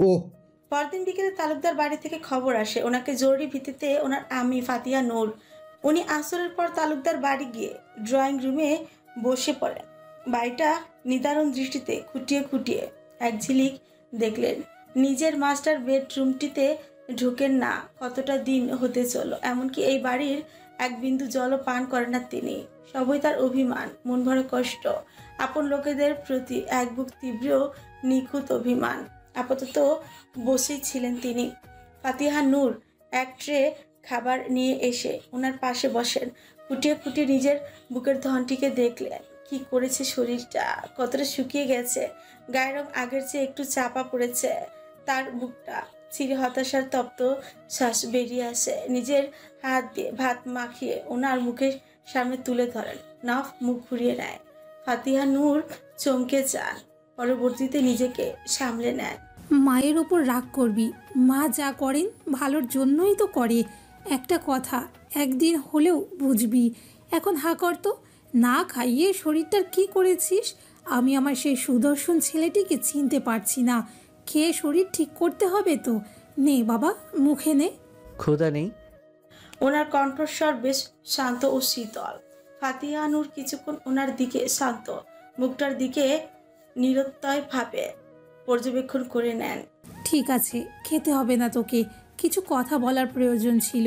ওহ। পরদিন বিকেলে তালুকদার বাড়ি থেকে খবর আসে ওনাকে জরুরি ভিত্তিতে ওনার আম্মি ফাতিহা নূর। উনি আসরের পর তালুকদার বাড়ি গিয়ে ড্রয়িং রুমে বসে পড়েন। বাড়িটা নিদারুণ দৃষ্টিতে খুঁটিয়ে খুঁটিয়ে এক ঝিলিক দেখলেন। নিজের মাস্টার বেডরুমটিতে ঢুকেন না কতটা দিন হতে চলল, এমনকি এই বাড়ির এক বিন্দু জলও পান করেন না তিনি। সবই তার অভিমান, মন ভরা কষ্ট, আপন লোকেদের প্রতি এক বুক তীব্র নিখুঁত অভিমান। আপাতত বসেই ছিলেন তিনি। ফাতিহা নূর এক ট্রে খাবার নিয়ে এসে ওনার পাশে বসেন। খুঁটিয়ে খুঁটিয়ে নিজের বুকের ধনটিকে দেখলেন। কি করেছে শরীরটা, কতটা শুকিয়ে গেছে, গায়ের রং আগের চেয়ে একটু চাপা পড়েছে। তার বুকটা ছিঁড়ে হতাশার তপ্ত শ্বাস বেরিয়ে আসে। নিজের হাত দিয়ে ভাত মাখিয়ে ওনার মুখের সামনে তুলে ধরেন। নফ মুখ ঘুরিয়ে নেয়। ফাতিহা নূর চমকে যান, পরবর্তীতে নিজেকে সামলে নেন। মায়ের ওপর রাগ করবি, মা যা করেন ভালোর জন্যই তো করে। একটা কথা একদিন হলেও বুঝবি। এখন হা কর তো, না খাইয়ে শরীরটার কি করেছিস? আমি আমার সেই সুদর্শন ছেলেটিকে চিনতে পারছি না। খেয়ে শরীর ঠিক করতে হবে তো। নে বাবা, মুখে নে। ক্ষুধা নেই? ওনার কণ্ঠস্বর বেশ শান্ত ও শীতল। ফাতিহা নূর কিছুক্ষণ ওনার দিকে শান্ত মুখটার দিকে নিরুত্তর ভাবে পর্যবেক্ষণ করে নেন। ঠিক আছে, খেতে হবে না তোকে। কিছু কথা বলার প্রয়োজন ছিল।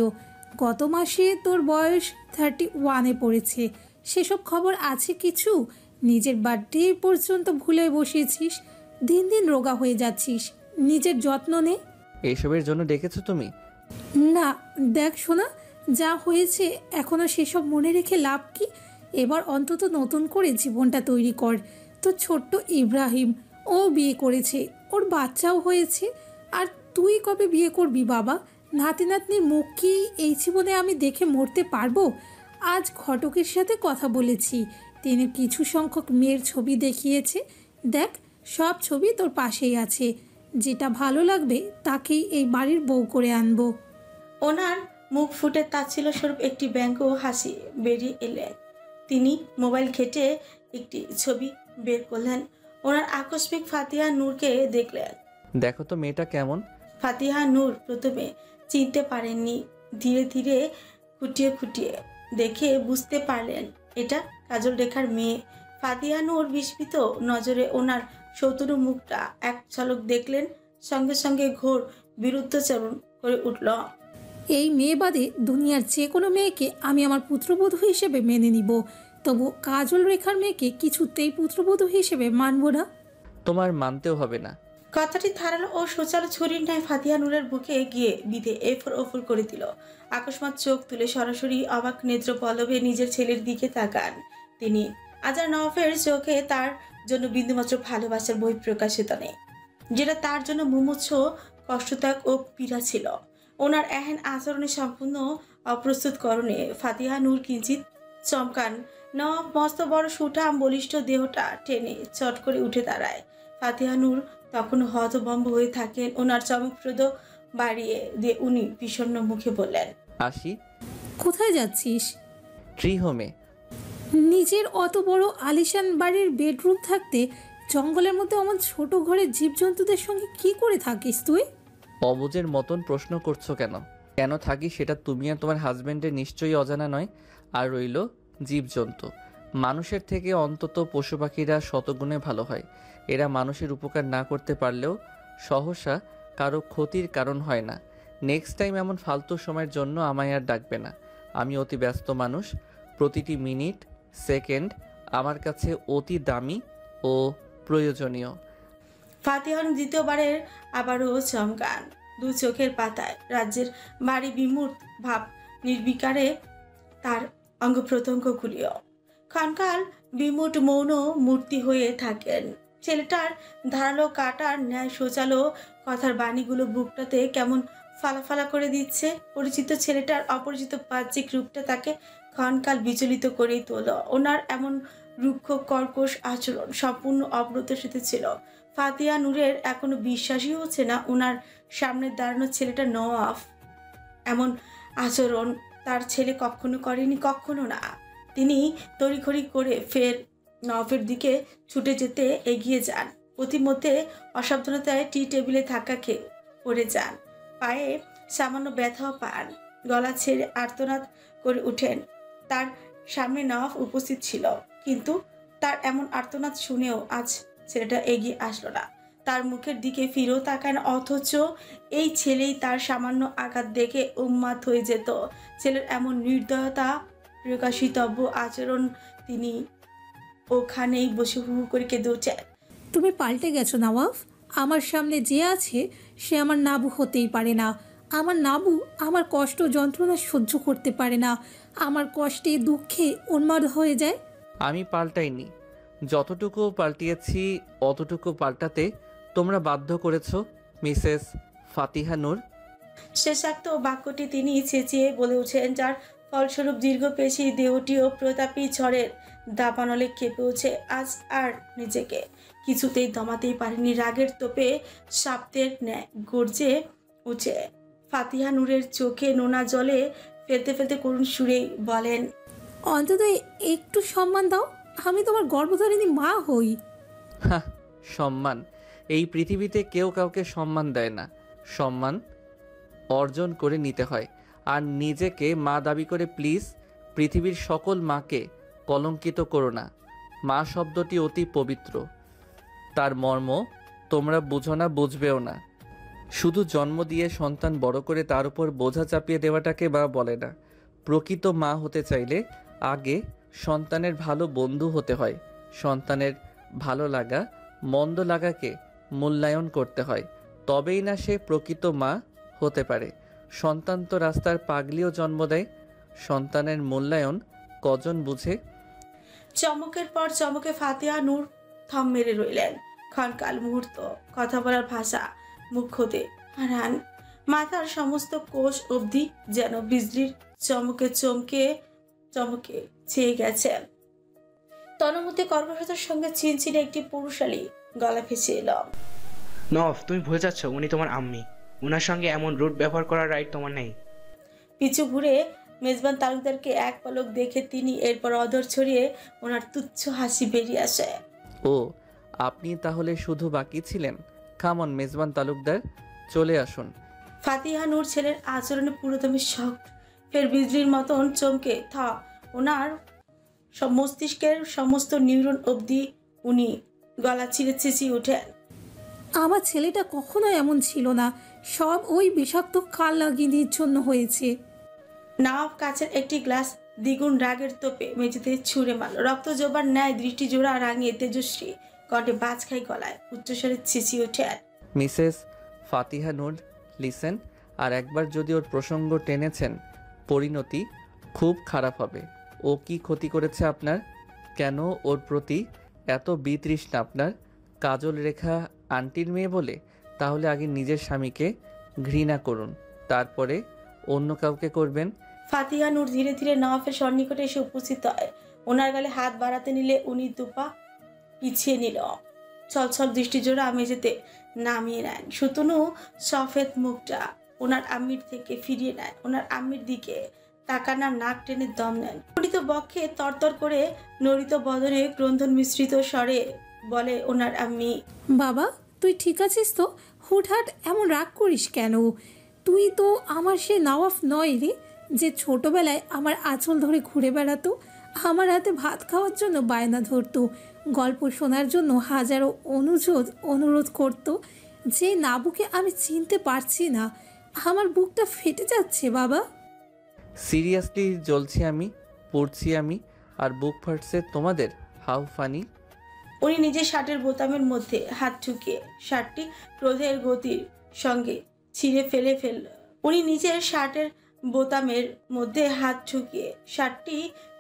গত মাসে তোর বয়স 31-এ পড়েছে। সেসব খবর আছে কিছু? নিজের বার্থডে পর্যন্ত ভুলে বসেছিস। দিন দিন রোগা হয়ে যাচ্ছিস। নিজের যত্ন নে। এইসবের জন্য ডেকেছো তুমি? না, দেখ শোনা, যা হয়েছে এখনও সেসব মনে রেখে লাভ কি? এবার অন্তত নতুন করে জীবনটা তৈরি কর। তো ছোট্ট ইব্রাহিম, ও বিয়ে করেছে, ওর বাচ্চাও হয়েছে। আর তুই কবে বিয়ে করবি বাবা? নাতি নাতনির মুখ কি এই জীবনে আমি দেখে মরতে পারবো? আজ ঘটকের সাথে কথা বলেছি, তিনি কিছু সংখ্যক মেয়ের ছবি দেখিয়েছে। দেখ, সব ছবি তোর পাশেই আছে। যেটা ভালো লাগবে তাকেই এই বাড়ির বউ করে আনবো। ওনার মুখ ফুটে তাচ্ছিল্য স্বরূপ একটি ব্যঙ্গ হাসি বেরিয়ে এলেন। তিনি মোবাইল ঘেটে একটি ছবি বের করলেন। ওনার আকস্মিক ফাতিহা নূরকে দেখলেন। দেখো তো মেয়েটা কেমন। ফাতিহা নূর প্রথমে চিনতে পারেননি। ধীরে ধীরে খুঁটিয়ে খুঁটিয়ে দেখে বুঝতে পারলেন এটা কাজল রেখার মেয়ে। ফাতিহা নূর বিস্মিত নজরে ওনার শত্রু মুখটা এক ঝলক দেখলেন, সঙ্গে সঙ্গে ঘোর বিরুদ্ধাচরণ করে উঠল। এই মেয়ে বাদে দুনিয়ার যে কোনো মেয়েকে আমি আমার পুত্রবধূ হিসেবে মেনে নিব, তবু কাজল রেখার মেয়েকে কিছুতেই পুত্রবধূ হিসেবে মানব না। তোমার মানতেও হবে না। কথাটি ধারালো ও সোচালো ছুরির ন্যায় ফাতিহা নূরের বুকে গিয়ে বিধে এফর ওফর করে দিল। আকস্মাৎ চোখ তুলে সরাসরি অবাক নেত্র পল্লবে নিজের ছেলের দিকে তাকান তিনি। আজ আর নওয়াফের চোখে তার জন্য বিন্দুমাত্র ভালোবাসার বহিঃপ্রকাশিত নেই, যেটা তার জন্য মুমূর্ষ কষ্টত্যাগ ও পীড়া ছিল। ওনার এহেন আচরণে সম্পূর্ণ অপ্রস্তুত করণে ফাতিহা নূর কিঞ্চিত চমকান। নওয়াব মস্ত বড় সুঠাম বলিষ্ঠ দেহটা টেনে চট করে উঠে দাঁড়ায়। ফাতিহা নূর তখন হতভম্ব হয়ে থাকেন। ওনার চমকপ্রদ বাড়িয়ে দিয়ে উনি বিষণ্ণ মুখে বললেন, আসি। কোথায় যাচ্ছিস? ট্রি হোমে। নিজের অত বড় আলিশান বাড়ির বেডরুম থাকতে জঙ্গলের মধ্যে আমার ছোট ঘরের জীবজন্তুদের সঙ্গে কি করে থাকিস তুই? অবুজের মতন প্রশ্ন করছো কেন? কেন থাকি সেটা তুমি আর তোমার হাজবেন্ডের নিশ্চয়ই অজানা নয়। আর রইল জীবজন্তু, মানুষের থেকে অন্তত পশু পাখিরা শতগুণে ভালো হয়। এরা মানুষের উপকার না করতে পারলেও সহসা কারো ক্ষতির কারণ হয় না। নেক্সট টাইম এমন ফালতু সময়ের জন্য আমায় আর ডাকবে না। আমি অতি ব্যস্ত মানুষ। প্রতিটি মিনিট সেকেন্ড আমার কাছে অতি দামি ও প্রয়োজনীয়। ফাতিহান দ্বিতীয়বারের আবারও চমকান। দু চোখের পাতায় রাজ্যের বাড়ি বিমূর্ত ভাব নির্বিকারে তার অঙ্গ প্রত্যঙ্গগুলিও ক্ষণকাল বিমূট মৌন মূর্তি হয়ে থাকেন। ছেলেটার ধারালো কাটার ন্যায় সোচালো কথার বাণীগুলো বুকটাতে কেমন ফালাফালা করে দিচ্ছে। পরিচিত ছেলেটার অপরিচিত বাহ্যিক রূপটা তাকে ক্ষণকাল বিচলিত করেই তোল। ওনার এমন রুক্ষ কর্কশ আচরণ সম্পূর্ণ অপ্রত্যাশিত ছিল। ফাতিহা নূরের এখনো বিশ্বাসই হচ্ছে না ওনার সামনে দাঁড়ানো ছেলেটা নওয়াফ। এমন আচরণ তার ছেলে কখনো করেনি, কখনো না। তিনি তড়িঘড়ি করে ফের নওয়াফের দিকে ছুটে যেতে এগিয়ে যান। প্রতিমধ্যে অসাবধানতায় টি টেবিলে ধাক্কা খেয়ে পড়ে যান। পায়ে সামান্য ব্যথাও পান। গলা ছেড়ে আর্তনাদ করে উঠেন। তার সামনে নওয়াফ উপস্থিত ছিল, কিন্তু তার এমন আর্তনাদ শুনেও আজ ছেলেটা এগিয়ে আসলো না, তার মুখের দিকে ফিরেও তাকায় না। অথচ এই ছেলেই তার সামান্য আঘাত দেখে উন্মাদ হয়ে যেত। ছেলের এমন নির্দয়তা প্রকাশিতব্য আচরণ তিনি ওখানেই বসে হু হু করে কেঁদে উঠেন। তুমি পাল্টে গেছো নওয়াফ। আমার সামনে যে আছে সে আমার নাবু হতেই পারে না। আমার নাবু আমার কষ্ট যন্ত্রণা সহ্য করতে পারে না। আমার কষ্টে দুঃখে উন্মাদ হয়ে যায়। আমি পাল্টাইনি। যতটুকু পাল্টিয়েছি অতটুকু পাল্টাতে তোমরা বাধ্য করেছো মিসেস ফাতিহা নূর। শেষাক্ত বাক্যটি তিনি চেঁচিয়ে বলে উঠেন, যার ফলস্বরূপ দীর্ঘপেশী দেহটিও প্রতাপী ঝড়ের দাবানলে কেঁপে উঠে। আজ আর নিজেকে কিছুতেই দমাতেই পারেনি। রাগের তোপে সাপ্তের ন্যায় গর্জে উঠে ফাতিহা নূরের চোখে নোনা জলে ফেলতে ফেলতে করুণ সুরেই বলেন, অন্তত একটু সম্মান দাও। আমি তোমার গর্ভধারিণী মা হই। হ্যাঁ, সম্মান? এই পৃথিবীতে কেউ কাউকে সম্মান দেয় না। সম্মান অর্জন করে নিতে হয়। আর নিজেকে মা দাবি করে প্লিজ পৃথিবীর সকল মাকে কলঙ্কিত করো না। মা শব্দটি অতি পবিত্র। তার মর্ম তোমরা বুঝো না, বুঝবেও না। শুধু জন্ম দিয়ে সন্তান বড় করে তার উপর বোঝা চাপিয়ে দেওয়াটাকে বা বলে না। প্রকৃত মা হতে চাইলে আগে সন্তানের ভালো বন্ধু হতে হয়। সন্তানের ভালো লাগা মন্দ লাগাকে মূল্যায়ন করতে হয়, তবেই না সে প্রকৃত মা হতে পারে। সন্তান তো রাস্তার পাগলিও জন্ম দেয়। সন্তানের মূল্যায়ন কজন বুঝে? চমকের পর চমকে ফাতিহা নূর থম মেরে রইলেন। ক্ষণকাল মুহূর্ত কথা বলার ভাষা মুখ হতে হারান। মাথার সমস্ত কোষ অবধি যেন বিজলির চমকে চমকে ছেয়ে গেছে। তন্মধ্যে কর্মরতার সঙ্গে চিনচিনে একটি পুরুষালী গলা ভেসে এলো, নওয়াফ, তুমি ভুলে যাচ্ছ উনি তোমার আম্মি। ওনার সঙ্গে এমন রুট ব্যবহার করার রাইট তোমার নেই। পিছু ঘুরে মেজবান তালুকদারকে এক পলক দেখে তিনি এরপর অধর ছড়িয়ে ওনার তুচ্ছ হাসি বেরিয়ে আসে। ও, আপনি তাহলে শুধু বাকি ছিলেন? কামন মেজবান তালুকদার, চলে আসুন। ফাতিহা নূর ছেলের আচরণে পুরোদমে শক, ফের বিজলির মতন চমকে ওনার মস্তিষ্কের সমস্ত নিউরন অবধি উনি গলা ছিঁড়ে চেঁচিয়ে ওঠেন, আমার ছেলেটা কখনো এমন ছিল না। সব ওই বিষাক্ত কাল লাগিনীর জন্য হয়েছে। নাওয়াব কাছের একটি গ্লাস দ্বিগুণ রাগের তোপে মেঝেতে ছুঁড়ে মারল। রক্ত জোবার ন্যায় দৃষ্টি জোড়া রাঙিয়ে তেজশ্রী কণ্ঠে বাজ খাই গলায় উচ্চস্বরে চেঁচিয়ে ওঠেন, মিসেস ফাতিহা নূর লিসেন, আর একবার যদি ওর প্রসঙ্গ টেনেছেন পরিণতি খুব খারাপ হবে। ও কি ক্ষতি করেছে আপনার? কেন ওর প্রতি এত বিতৃষ্ণা আপনার? কাজল রেখা আন্টির মেয়ে বলে? তাহলে আগে নিজের স্বামীকে ঘৃণা করুন, তারপরে অন্য কাউকে করবেন। ফাতিহা নূর ধীরে ধীরে নওয়াফের সন্নিকটে এসে উপস্থিত হয়। ওনার গালে হাত বাড়াতে নিলে উনি দুপা পিছিয়ে নিল। ছলছল দৃষ্টিজোড়া মেঝেতে নামিয়ে নেন। সুতনু সফেদ মুখটা ওনার আম্মির থেকে ফিরিয়ে নেন। ওনার আম্মির দিকে তাকানা নাক টেনে দম নেন। পরিত বক্ষে তরতর করে নড়িত বদনে ক্রন্দন মিশ্রিত স্বরে বলে ওনার আম্মি, বাবা, তুই ঠিক আছিস তো? হুটহাট এমন রাগ করিস কেন? তুই তো আমার সে নওয়াফ নয় রে, যে ছোটবেলায় আমার আঁচল ধরে ঘুরে বেড়াতো, আমার হাতে ভাত খাওয়ার জন্য বায়না ধরতো, গল্প শোনার জন্য হাজারো অনুরোধ করতো। যে নাবুকে আমি চিনতে পারছি না, আমার বুকটা ফেটে যাচ্ছে বাবা। সিরিয়াসলি জ্বলছি আমি, পড়ছি আমি, আর বুক ফাটছে তোমাদের? How funny. উনি নিজের শার্টের বোতামের মধ্যে হাত ঢুকিয়ে শার্টটি ক্রোধের গতির সঙ্গে ছিঁড়ে ফেল। উনি নিজের শার্টের বোতামের মধ্যে হাত ঢুকিয়ে শার্টটি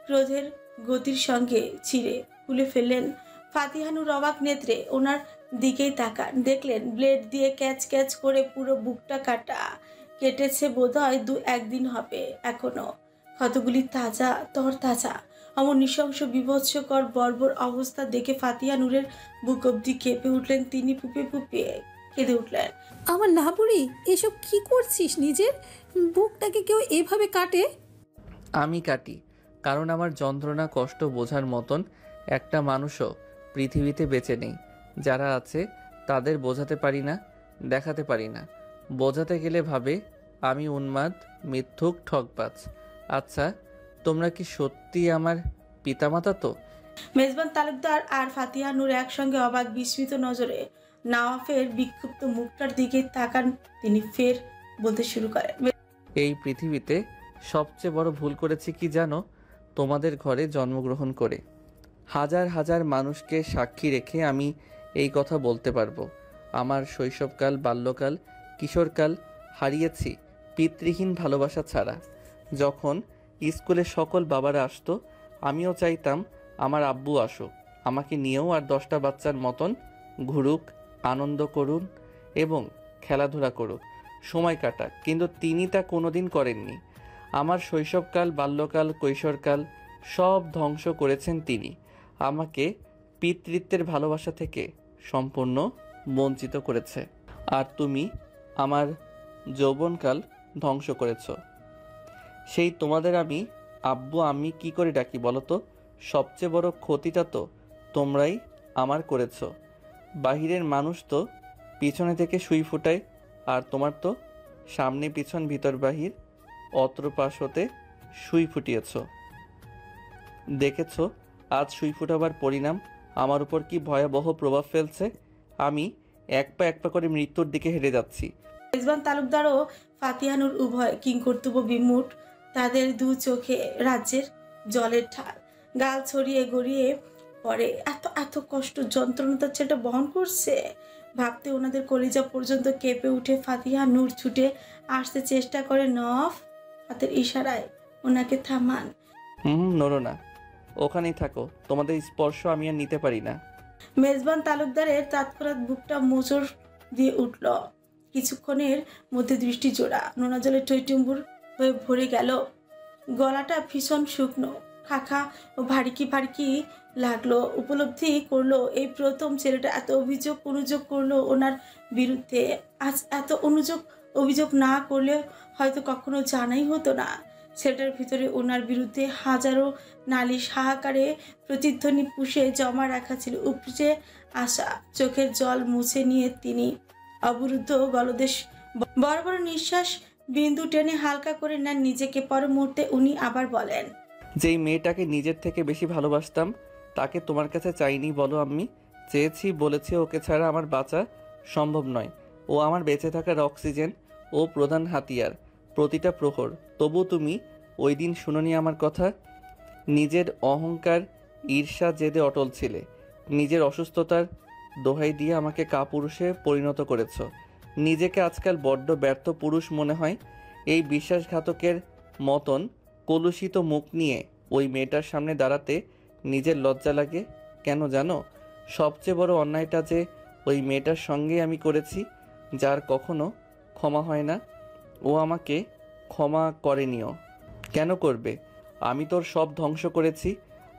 ক্রোধের গতির সঙ্গে ছিঁড়ে খুলে ফেললেন। ফাতিহা নূর অবাক নেত্রে ওনার দিকেই তাকান। দেখলেন ব্লেড দিয়ে ক্যাচ ক্যাচ করে পুরো বুকটা কেটেছে বোধহয় 2-1 দিন হবে এখনো। ক্ষতগুলি তাজা তরতাজা। অমন নৃশংস বিভৎসকর বর্বর অবস্থা দেখে ফাতিহা নূরের বুক অব্দি কেঁপে উঠলেন। তিনি ফুপিয়ে কেঁদে উঠলেন, আমার নাবুরি, এসব কি করছিস? নিজের বুকটাকে কেউ এভাবে কাটে? আমি কাটি, কারণ আমার যন্ত্রণা কষ্ট বোঝার মতন একটা মানুষও পৃথিবীতে বেঁচে নেই। যারা আছে তাদের বোঝাতে পারি না, দেখাতে পারি না। বোঝাতে গেলে ভাবে আমি উন্মাদ, মিথ্যুক, ঠকবাজ। আচ্ছা, তোমরা কি সত্যি আমার পিতামাতা তো? মেজবান তালুকদার আর ফাতিহা নূর একসঙ্গে অবাক বিস্মিত নজরে নওয়াফের বিক্ষুব্ধ মুখটার দিকে তাকান। তিনি ফের বলতে শুরু করেন। এই পৃথিবীতে সবচেয়ে বড় ভুল করেছি কি জানো? তোমাদের ঘরে জন্মগ্রহণ করে। হাজার হাজার মানুষকে সাক্ষী রেখে আমি এই কথা বলতে পারবো। আমার শৈশবকাল, বাল্যকাল, কিশোরকাল হারিয়েছি পিতৃহীন ভালোবাসা ছাড়া। যখন স্কুলে সকল বাবারা আসতো, আমিও চাইতাম আমার আব্বু আসুক, আমাকে নিয়েও আর 10টা বাচ্চার মতন ঘুরুক, আনন্দ করুন এবং খেলাধুলা করুক, সময় কাটাক। কিন্তু তিনি তা কোনোদিন করেননি। আমার শৈশবকাল, বাল্যকাল, কৈশোরকাল সব ধ্বংস করেছেন তিনি। আমাকে পিতৃত্বের ভালোবাসা থেকে সম্পূর্ণ বঞ্চিত করেছে। আর তুমি আমার যৌবনকাল ধ্বংস করেছ। সেই তোমাদের আমি আব্বু আমি কি করে ডাকি বলো তো? সবচেয়ে বড় ক্ষতিটা তো তোমরাই আমার করেছ। বাহিরের মানুষ তো পিছনে থেকে সুই ফুটায়, আর তোমার তো সামনে পিছন ভিতর বাহির অত্র পাশ হতে সুই ফুটিয়েছ। দেখেছ আজ সুই ফুটাবার পরিণাম আমার উপর কি ভয়াবহ প্রভাব ফেলছে। আমি এক পা করে মৃত্যুর দিকে হেঁটে যাচ্ছি। মেজবান তালুকদার ও ফাতিহা নূর উভয় কিংকর্তব্য বিমূঢ়। তাদের দু চোখে রাজ্যের জলের ঠাল, গাল ছড়িয়ে গড়িয়ে পড়ে। এত এত কষ্ট, যন্ত্রণা তার ছেলেটা বহন করছে ভাবতে ওনাদের কলিজা পর্যন্ত কেঁপে উঠে। ফাতিহা নূর ছুটে আসতে চেষ্টা করে। নওয়াফ হাতের ইশারায় ওনাকে থামান। নড়ো না, ওখানেই থাকো। তোমাদের স্পর্শ আমি আর নিতে পারি না। মেজবান তালুকদারের তৎক্ষণাৎ বুকটা মোচড় দিয়ে উঠল। কিছুক্ষণের মধ্যে দৃষ্টি জোড়া নোনা জলে টইটুম্বুর হয়ে ভরে গেল। গলাটা ভীষণ শুকনো, খাখা ও ভারিকি ভারিকি লাগলো। উপলব্ধি করলো এই প্রথম ছেলেটা এত অনুযোগ করলো ওনার বিরুদ্ধে। আজ এত অভিযোগ না করলে হয়তো কখনো জানাই হতো না। ছেলেটার ভিতরে ওনার বিরুদ্ধে হাজারো নালিশ হাহাকারে প্রতিধ্বনি পুষে জমা রাখা ছিল। উপচে আসা চোখের জল মুছে নিয়ে তিনি অবরুদ্ধ গলদেশ বড় বড় নিঃশ্বাস বিন্দু টেনে হালকা করে নেন নিজেকে। পর মুহূর্তে উনি আবার বলেন, যেই মেয়েটাকে নিজের থেকে বেশি ভালোবাসতাম তাকে তোমার কাছে চাইনি বলো আম্মি? চেয়েছি, বলেছি ওকে ছাড়া আমার বাঁচা সম্ভব নয়। ও আমার বেঁচে থাকার অক্সিজেন, ও প্রধান হাতিয়ার প্রতিটা প্রহর। তবু তুমি ওই দিন শুনোনি আমার কথা। নিজের অহংকার, ঈর্ষা, জেদে অটল ছিলে। নিজের অসুস্থতার দোহাই দিয়ে আমাকে কাপুরুষে পরিণত করেছ। নিজেকে আজকাল বড্ড ব্যর্থ পুরুষ মনে হয়। এই বিশ্বাসঘাতকের মতন কলুষিত মুখ নিয়ে ওই মেয়েটার সামনে দাঁড়াতে নিজের লজ্জা লাগে কেন জানো? সবচেয়ে বড় অন্যায়টা যে ওই মেয়েটার সঙ্গে আমি করেছি, যার কখনো ক্ষমা হয় না। ও আমাকে ক্ষমা করেনিও। কেন করবে? আমি তোর সব ধ্বংস করেছি।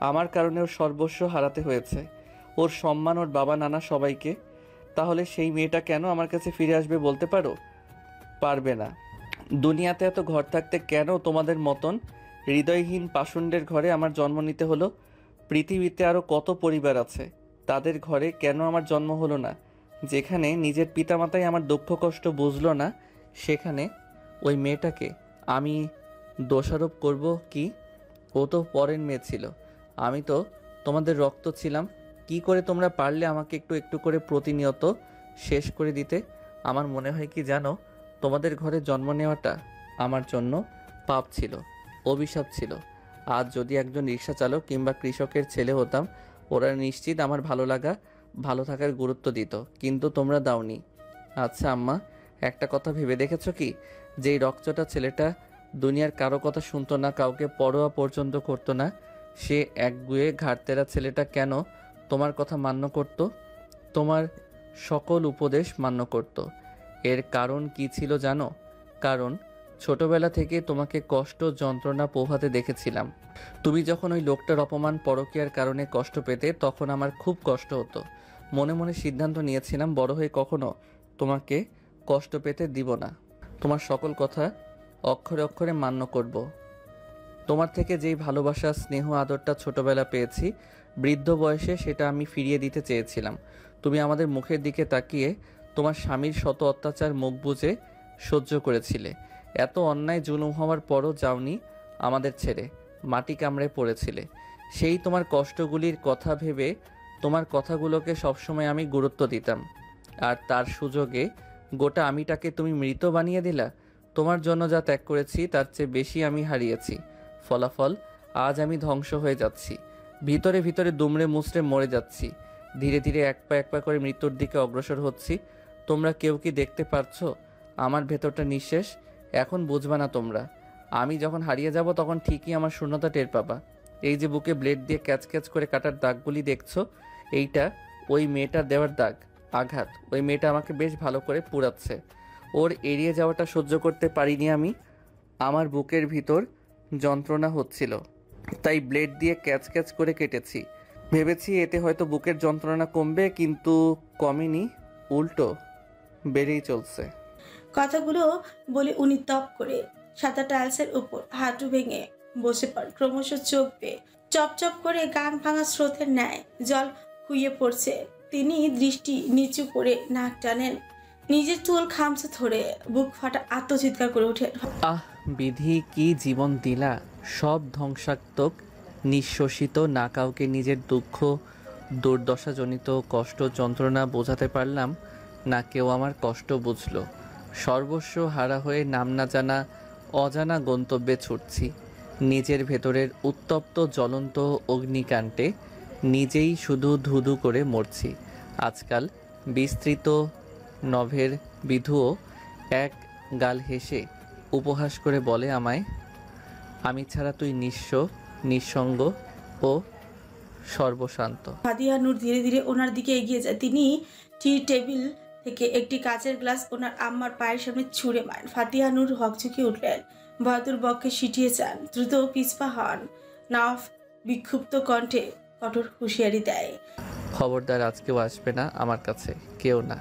আমার কারণে ওর সর্বস্ব হারাতে হয়েছে, ওর সম্মান, ওর বাবা, নানা, সবাইকে। তাহলে সেই মেয়েটা কেন আমার কাছে ফিরে আসবে বলতে পারো? পারবে না। দুনিয়াতে এত ঘর থাকতে কেন তোমাদের মতন হৃদয়হীন পাষণ্ডের ঘরে আমার জন্ম নিতে হলো? পৃথিবীতে আরও কত পরিবার আছে, তাদের ঘরে কেন আমার জন্ম হলো না? যেখানে নিজের পিতামাতাই আমার দুঃখ কষ্ট বুঝলো না, সেখানে ওই মেয়েটাকে আমি দোষারোপ করব কি? ও তো পরের মেয়ে ছিল, আমি তো তোমাদের রক্ত ছিলাম। কি করে তোমরা পারলে আমাকে একটু একটু করে প্রতিনিয়ত শেষ করে দিতে? আমার মনে হয় কি জানো, তোমাদের ঘরে জন্ম নেওয়াটা আমার জন্য পাপ ছিল, অভিশাপ ছিল। আজ যদি একজন রিক্সা চালক কিংবা কৃষকের ছেলে হতাম, ওরা নিশ্চিত আমার ভালো লাগা, ভালো থাকার গুরুত্ব দিত, কিন্তু তোমরা দাওনি। আচ্ছা আম্মা, একটা কথা ভেবে দেখেছো কি, যেই রক্তটা ছেলেটা দুনিয়ার কারো কথা শুনতো না, কাউকে পরোয়া পর্যন্ত করতো না, সে একগুয়ে ঘাড়তেরা ছেলেটা কেন তোমার কথা মান্য করত, তোমার সকল উপদেশ মান্য করত? এর কারণ কি ছিল জানো? কারণ ছোটবেলা থেকে তোমাকে কষ্ট যন্ত্রণা পোহাতে দেখেছিলাম। তুমি যখন ওই লোকটার অপমান পরকীয়ার কারণে কষ্ট পেতে, তখন আমার খুব কষ্ট হতো। মনে মনে সিদ্ধান্ত নিয়েছিলাম বড় হয়ে কখনো তোমাকে কষ্ট পেতে দিব না। তোমার সকল কথা অক্ষরে অক্ষরে মান্য করব। তোমার থেকে যেই ভালোবাসা, স্নেহ, আদরটা ছোটবেলা পেয়েছি, বৃদ্ধ বয়সে সেটা আমি ফিরিয়ে দিতে চেয়েছিলাম। তুমি আমাদের মুখের দিকে তাকিয়ে তোমার স্বামীর শত অত্যাচার মুখ বুজে সহ্য করেছিলে। এত অন্যায় জুলুম হওয়ার পরও যাওনি আমাদের ছেড়ে, মাটি কামড়ে পড়েছিলে। সেই তোমার কষ্টগুলির কথা ভেবে তোমার কথাগুলোকে সবসময় আমি গুরুত্ব দিতাম, আর তার সুযোগে গোটা আমিটাকে তুমি মৃত বানিয়ে দিলা। তোমার জন্য যা ত্যাগ করেছি তার চেয়ে বেশি আমি হারিয়েছি। ফলাফল আজ আমি ধ্বংস হয়ে যাচ্ছি, ভিতরে ভিতরে দুমড়ে মুচড়ে মরে যাচ্ছি। ধীরে ধীরে এক পা করে মৃত্যুর দিকে অগ্রসর হচ্ছি। তোমরা কেউ কি দেখতে পারছো আমার ভেতরটা নিঃশেষ? এখন বুঝবা না তোমরা। আমি যখন হারিয়ে যাব তখন ঠিকই আমার শূন্যতা টের পাবা। এই যে বুকে ব্লেড দিয়ে ক্যাচ ক্যাচ করে কাটার দাগগুলি দেখছো, এইটা ওই মেয়েটার দেওয়ার দাগ, আঘাত। ওই মেয়েটা আমাকে বেশ ভালো করে পুড়াচ্ছে। ওর এড়িয়ে যাওয়াটা সহ্য করতে পারিনি আমি। আমার বুকের ভিতর যন্ত্রণা হচ্ছিল, তাই ব্লেড দিয়ে ক্যাচ ক্যাচ করে কেটেছি। ভেবেছি এতে হয়তো বুকের যন্ত্রণা কমবে, কিন্তু কমেনি, উল্টো বেড়েই চলছে। কথাগুলো বলে উনি তপ করে সাদা টাইলসের উপর হাঁটু ভেঙে বসে পড়। ক্রমশ চোখ বেয়ে চপচপ করে গান ভাঙা স্রোতের ন্যায় জল খুইয়ে পড়ছে। তিনি দৃষ্টি নিচু করে নাক টানেন, নিজের চুল খামচে ধরে বুক ফাটা আত্মচিৎকার করে ওঠেন। আহ, বিধি কি জীবন দিলা! সব ধ্বংসাত্মক, নিঃশ্বসিত। না কাউকে নিজের দুঃখ, দুর্দশাজনিত কষ্ট যন্ত্রণা বোঝাতে পারলাম, না কেউ আমার কষ্ট বুঝলো। সর্বস্ব হারা হয়ে নাম না জানা অজানা গন্তব্যে ছুটছি। নিজের ভেতরের উত্তপ্ত জ্বলন্ত অগ্নিকাণ্ডে নিজেই শুধু ধুধু করে মরছি। আজকাল বিস্তৃত নভের বিধুও এক গাল হেসে উপহাস করে বলে আমায়, আমি ছাড়া তুই নিঃস্ব, নিঃসঙ্গ ও সর্বশান্ত। ফাতিহা নূর ধীরে ধীরে ওনার দিকে এগিয়ে যায়। তিনি টি টেবিল থেকে একটি কাচের গ্লাস ওনার আম্মার পায়ের সামনে ছুঁড়ে মারেন। ফাতিহা নূর হকচকে উঠলেন, ভয়াতুর বক্ষে সিটিয়ে যান, দ্রুত পিছপা হন। নওয়াফ বিক্ষুব্ধ কণ্ঠে কঠোর হুঁশিয়ারি দেয়, খবরদার আজকেও আসবে না আমার কাছে, কেউ না।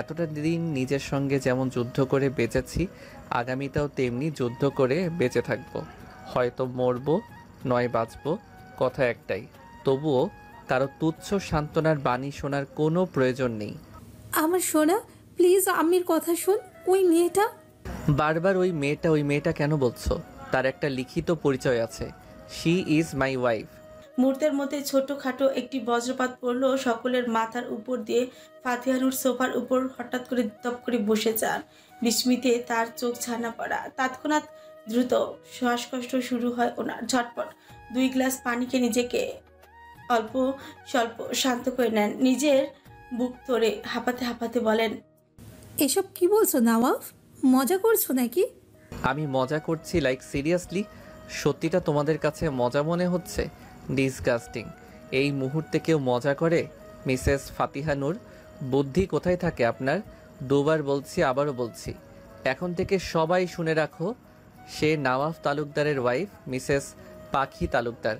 এতটা দিন নিজের সঙ্গে যেমন যুদ্ধ করে বেঁচেছি, আগামীটাও তেমনি যুদ্ধ করে বেঁচে থাকবো। হয়তো মরবো, নয় বাঁচবো, কথা একটাই। তবুও কারো তুচ্ছ সান্ত্বনার বাণী শোনার কোনো প্রয়োজন নেই। আমার সোনা, প্লিজ আম্মির কথা শোন। ওই মেয়েটা বারবার ওই মেয়েটা কেন বলছো? তার একটা লিখিত পরিচয় আছে, শি ইজ মাই ওয়াইফ। মুহূর্তের মধ্যে ছোটখাটো একটি বজ্রপাত পড়ল সকলের মাথার উপর দিয়ে। ফাতিহা নূর সোফার উপর হঠাৎ করে দপ করে বসে যান। বিস্মিতে তার চোখ ছানা পড়া। তৎক্ষণাৎ দ্রুত শ্বাসকষ্ট শুরু হয় ওনার। ঝটপট 2 গ্লাস পানিকে নিজেকে অল্প স্বল্প শান্ত করে নেন। নিজের বুক ধরে হাঁপাতে হাঁপাতে বলেন, এসব কি বলছো নওয়াফ? মজা করছো নাকি? আমি মজা করছি, লাইক সিরিয়াসলি? সত্যিটা তোমাদের কাছে মজা মনে হচ্ছে? ডিসগাস্টিং। এই মুহূর্তে কেউ মজা করে? মিসেস ফাতিহা নূর, বুদ্ধি কোথায় থাকে আপনার? দুবার বলছি, আবারও বলছি, এখন থেকে সবাই শুনে রাখো, সে নওয়াফ তালুকদারের ওয়াইফ, মিসেস পাখি তালুকদার।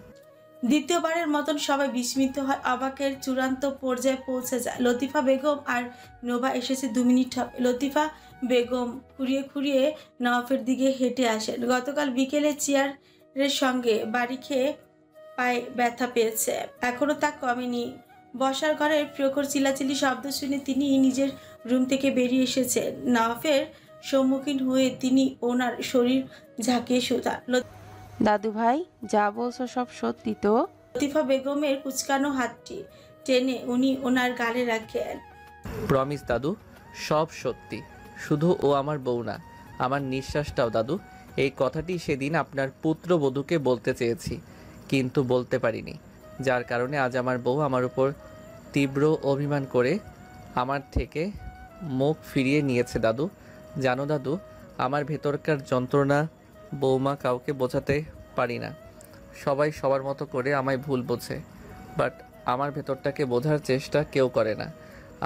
দ্বিতীয়বারের মতন সবাই বিস্মিত হয়, অবাকের চূড়ান্ত পর্যায়ে পৌঁছে যায়। লতিফা বেগম আর নোভা এসেছে 2 মিনিট হবে। লতিফা বেগম খুঁড়িয়ে খুঁড়িয়ে নওয়াফের দিকে হেঁটে আসেন। গতকাল বিকেলে চেয়ারের সঙ্গে বাড়ি খেয়ে পায়ে ব্যথা পেয়েছে, এখনো তা কমেনি। বসার ঘরের প্রখর চিল্লাচিল্লি শব্দ শুনে তিনি নিজের রুম থেকে বেরিয়ে এসেছেন। নওয়াফের সম্মুখীন হয়ে তিনি ওনার শরীর ঝাঁকিয়ে শুধান, দাদু ভাই, যা বলছো সব সত্যি তো? লতিফা বেগমের কুচকানো হাতটি টেনে উনি ওনার গালে রাখেন। প্রমিস দাদু, সব সত্যি। শুধু ও আমার বউ না, আমার নিঃশ্বাসটাও দাদু। এই কথাটি সেদিন আপনার পুত্রবধূকে বলতে চেয়েছি, কিন্তু বলতে পারিনি, যার কারণে আজ আমার বউ আমার উপর তীব্র অভিমান করে আমার থেকে মুখ ফিরিয়ে নিয়েছে দাদু। জানো দাদু, আমার ভেতরকার যন্ত্রণা বৌমা কাউকে বোঝাতে পারি না। সবাই সবার মতো করে আমায় ভুল বোঝে, বাট আমার ভেতরটাকে বোঝার চেষ্টা কেউ করে না।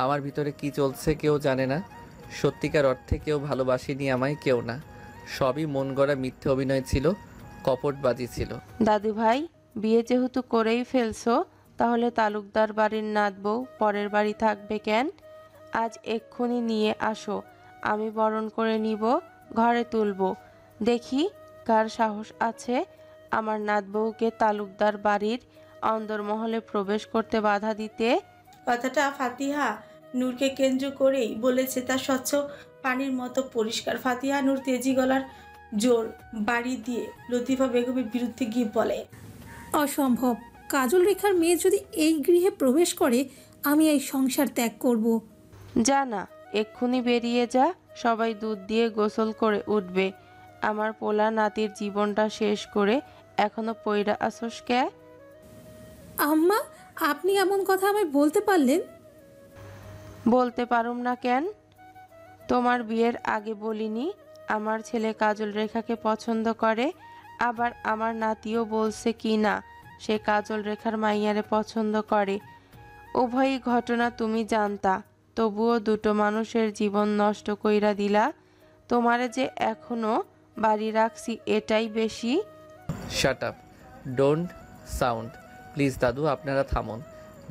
আমার ভিতরে কি চলছে কেউ জানে না। সত্যিকার অর্থে কেউ ভালোবাসেনি আমায়, কেউ না। সবই মন গড়া মিথ্যে অভিনয় ছিল, কপটবাজি ছিল। দাদু ভাই, বিয়ে যেহেতু করেই ফেলছো, তাহলে তালুকদার বাড়ির নাত বউ পরের বাড়ি থাকবে কেন? আজ এক্ষুনি নিয়ে আসো, আমি বরণ করে নিব, ঘরে তুলবো। দেখি কার সাহস আছে আমার নাত বউকে তালুকদার বাড়ির অন্দরমহলে প্রবেশ করতে বাধা দিতে। কথাটা ফাতিহা নূরকে কেন্দ্র করেই বলেছে, তার স্বচ্ছ পানির মতো পরিষ্কার। ফাতিহা নূর তেজি গলার জোর বাড়ি দিয়ে লতিফা বেগমের বিরুদ্ধে গিয়ে বলে, অসম্ভব। কাজল রেখার মেয়ে যদি এই গৃহে প্রবেশ করে, আমি এই সংসার ত্যাগ করব। যা না, এক্ষুনি বেরিয়ে যা। সবাই দুধ দিয়ে গোসল করে উঠবে। আমার পোলা নাতির জীবনটা শেষ করে এখনো পইরা আসোস কে? আম্মা, আপনি এমন কথা আমায় বলতে পারলেন? বলতে পারুম না কেন? তোমার বিয়ের আগে বলিনি আমার ছেলে কাজল রেখাকে পছন্দ করে? আবার আমার নাতিও বলছে কি না সে কাজল রেখার মাইয়ারে পছন্দ করে। উভয়ই ঘটনা তুমি জানতা, তবুও দুটো মানুষের জীবন নষ্ট কইরা দিলা। তোমারে যে এখনো বাড়ি রাখছি এটাই বেশি। Shut up, don't sound please. দাদু আপনারা থামুন।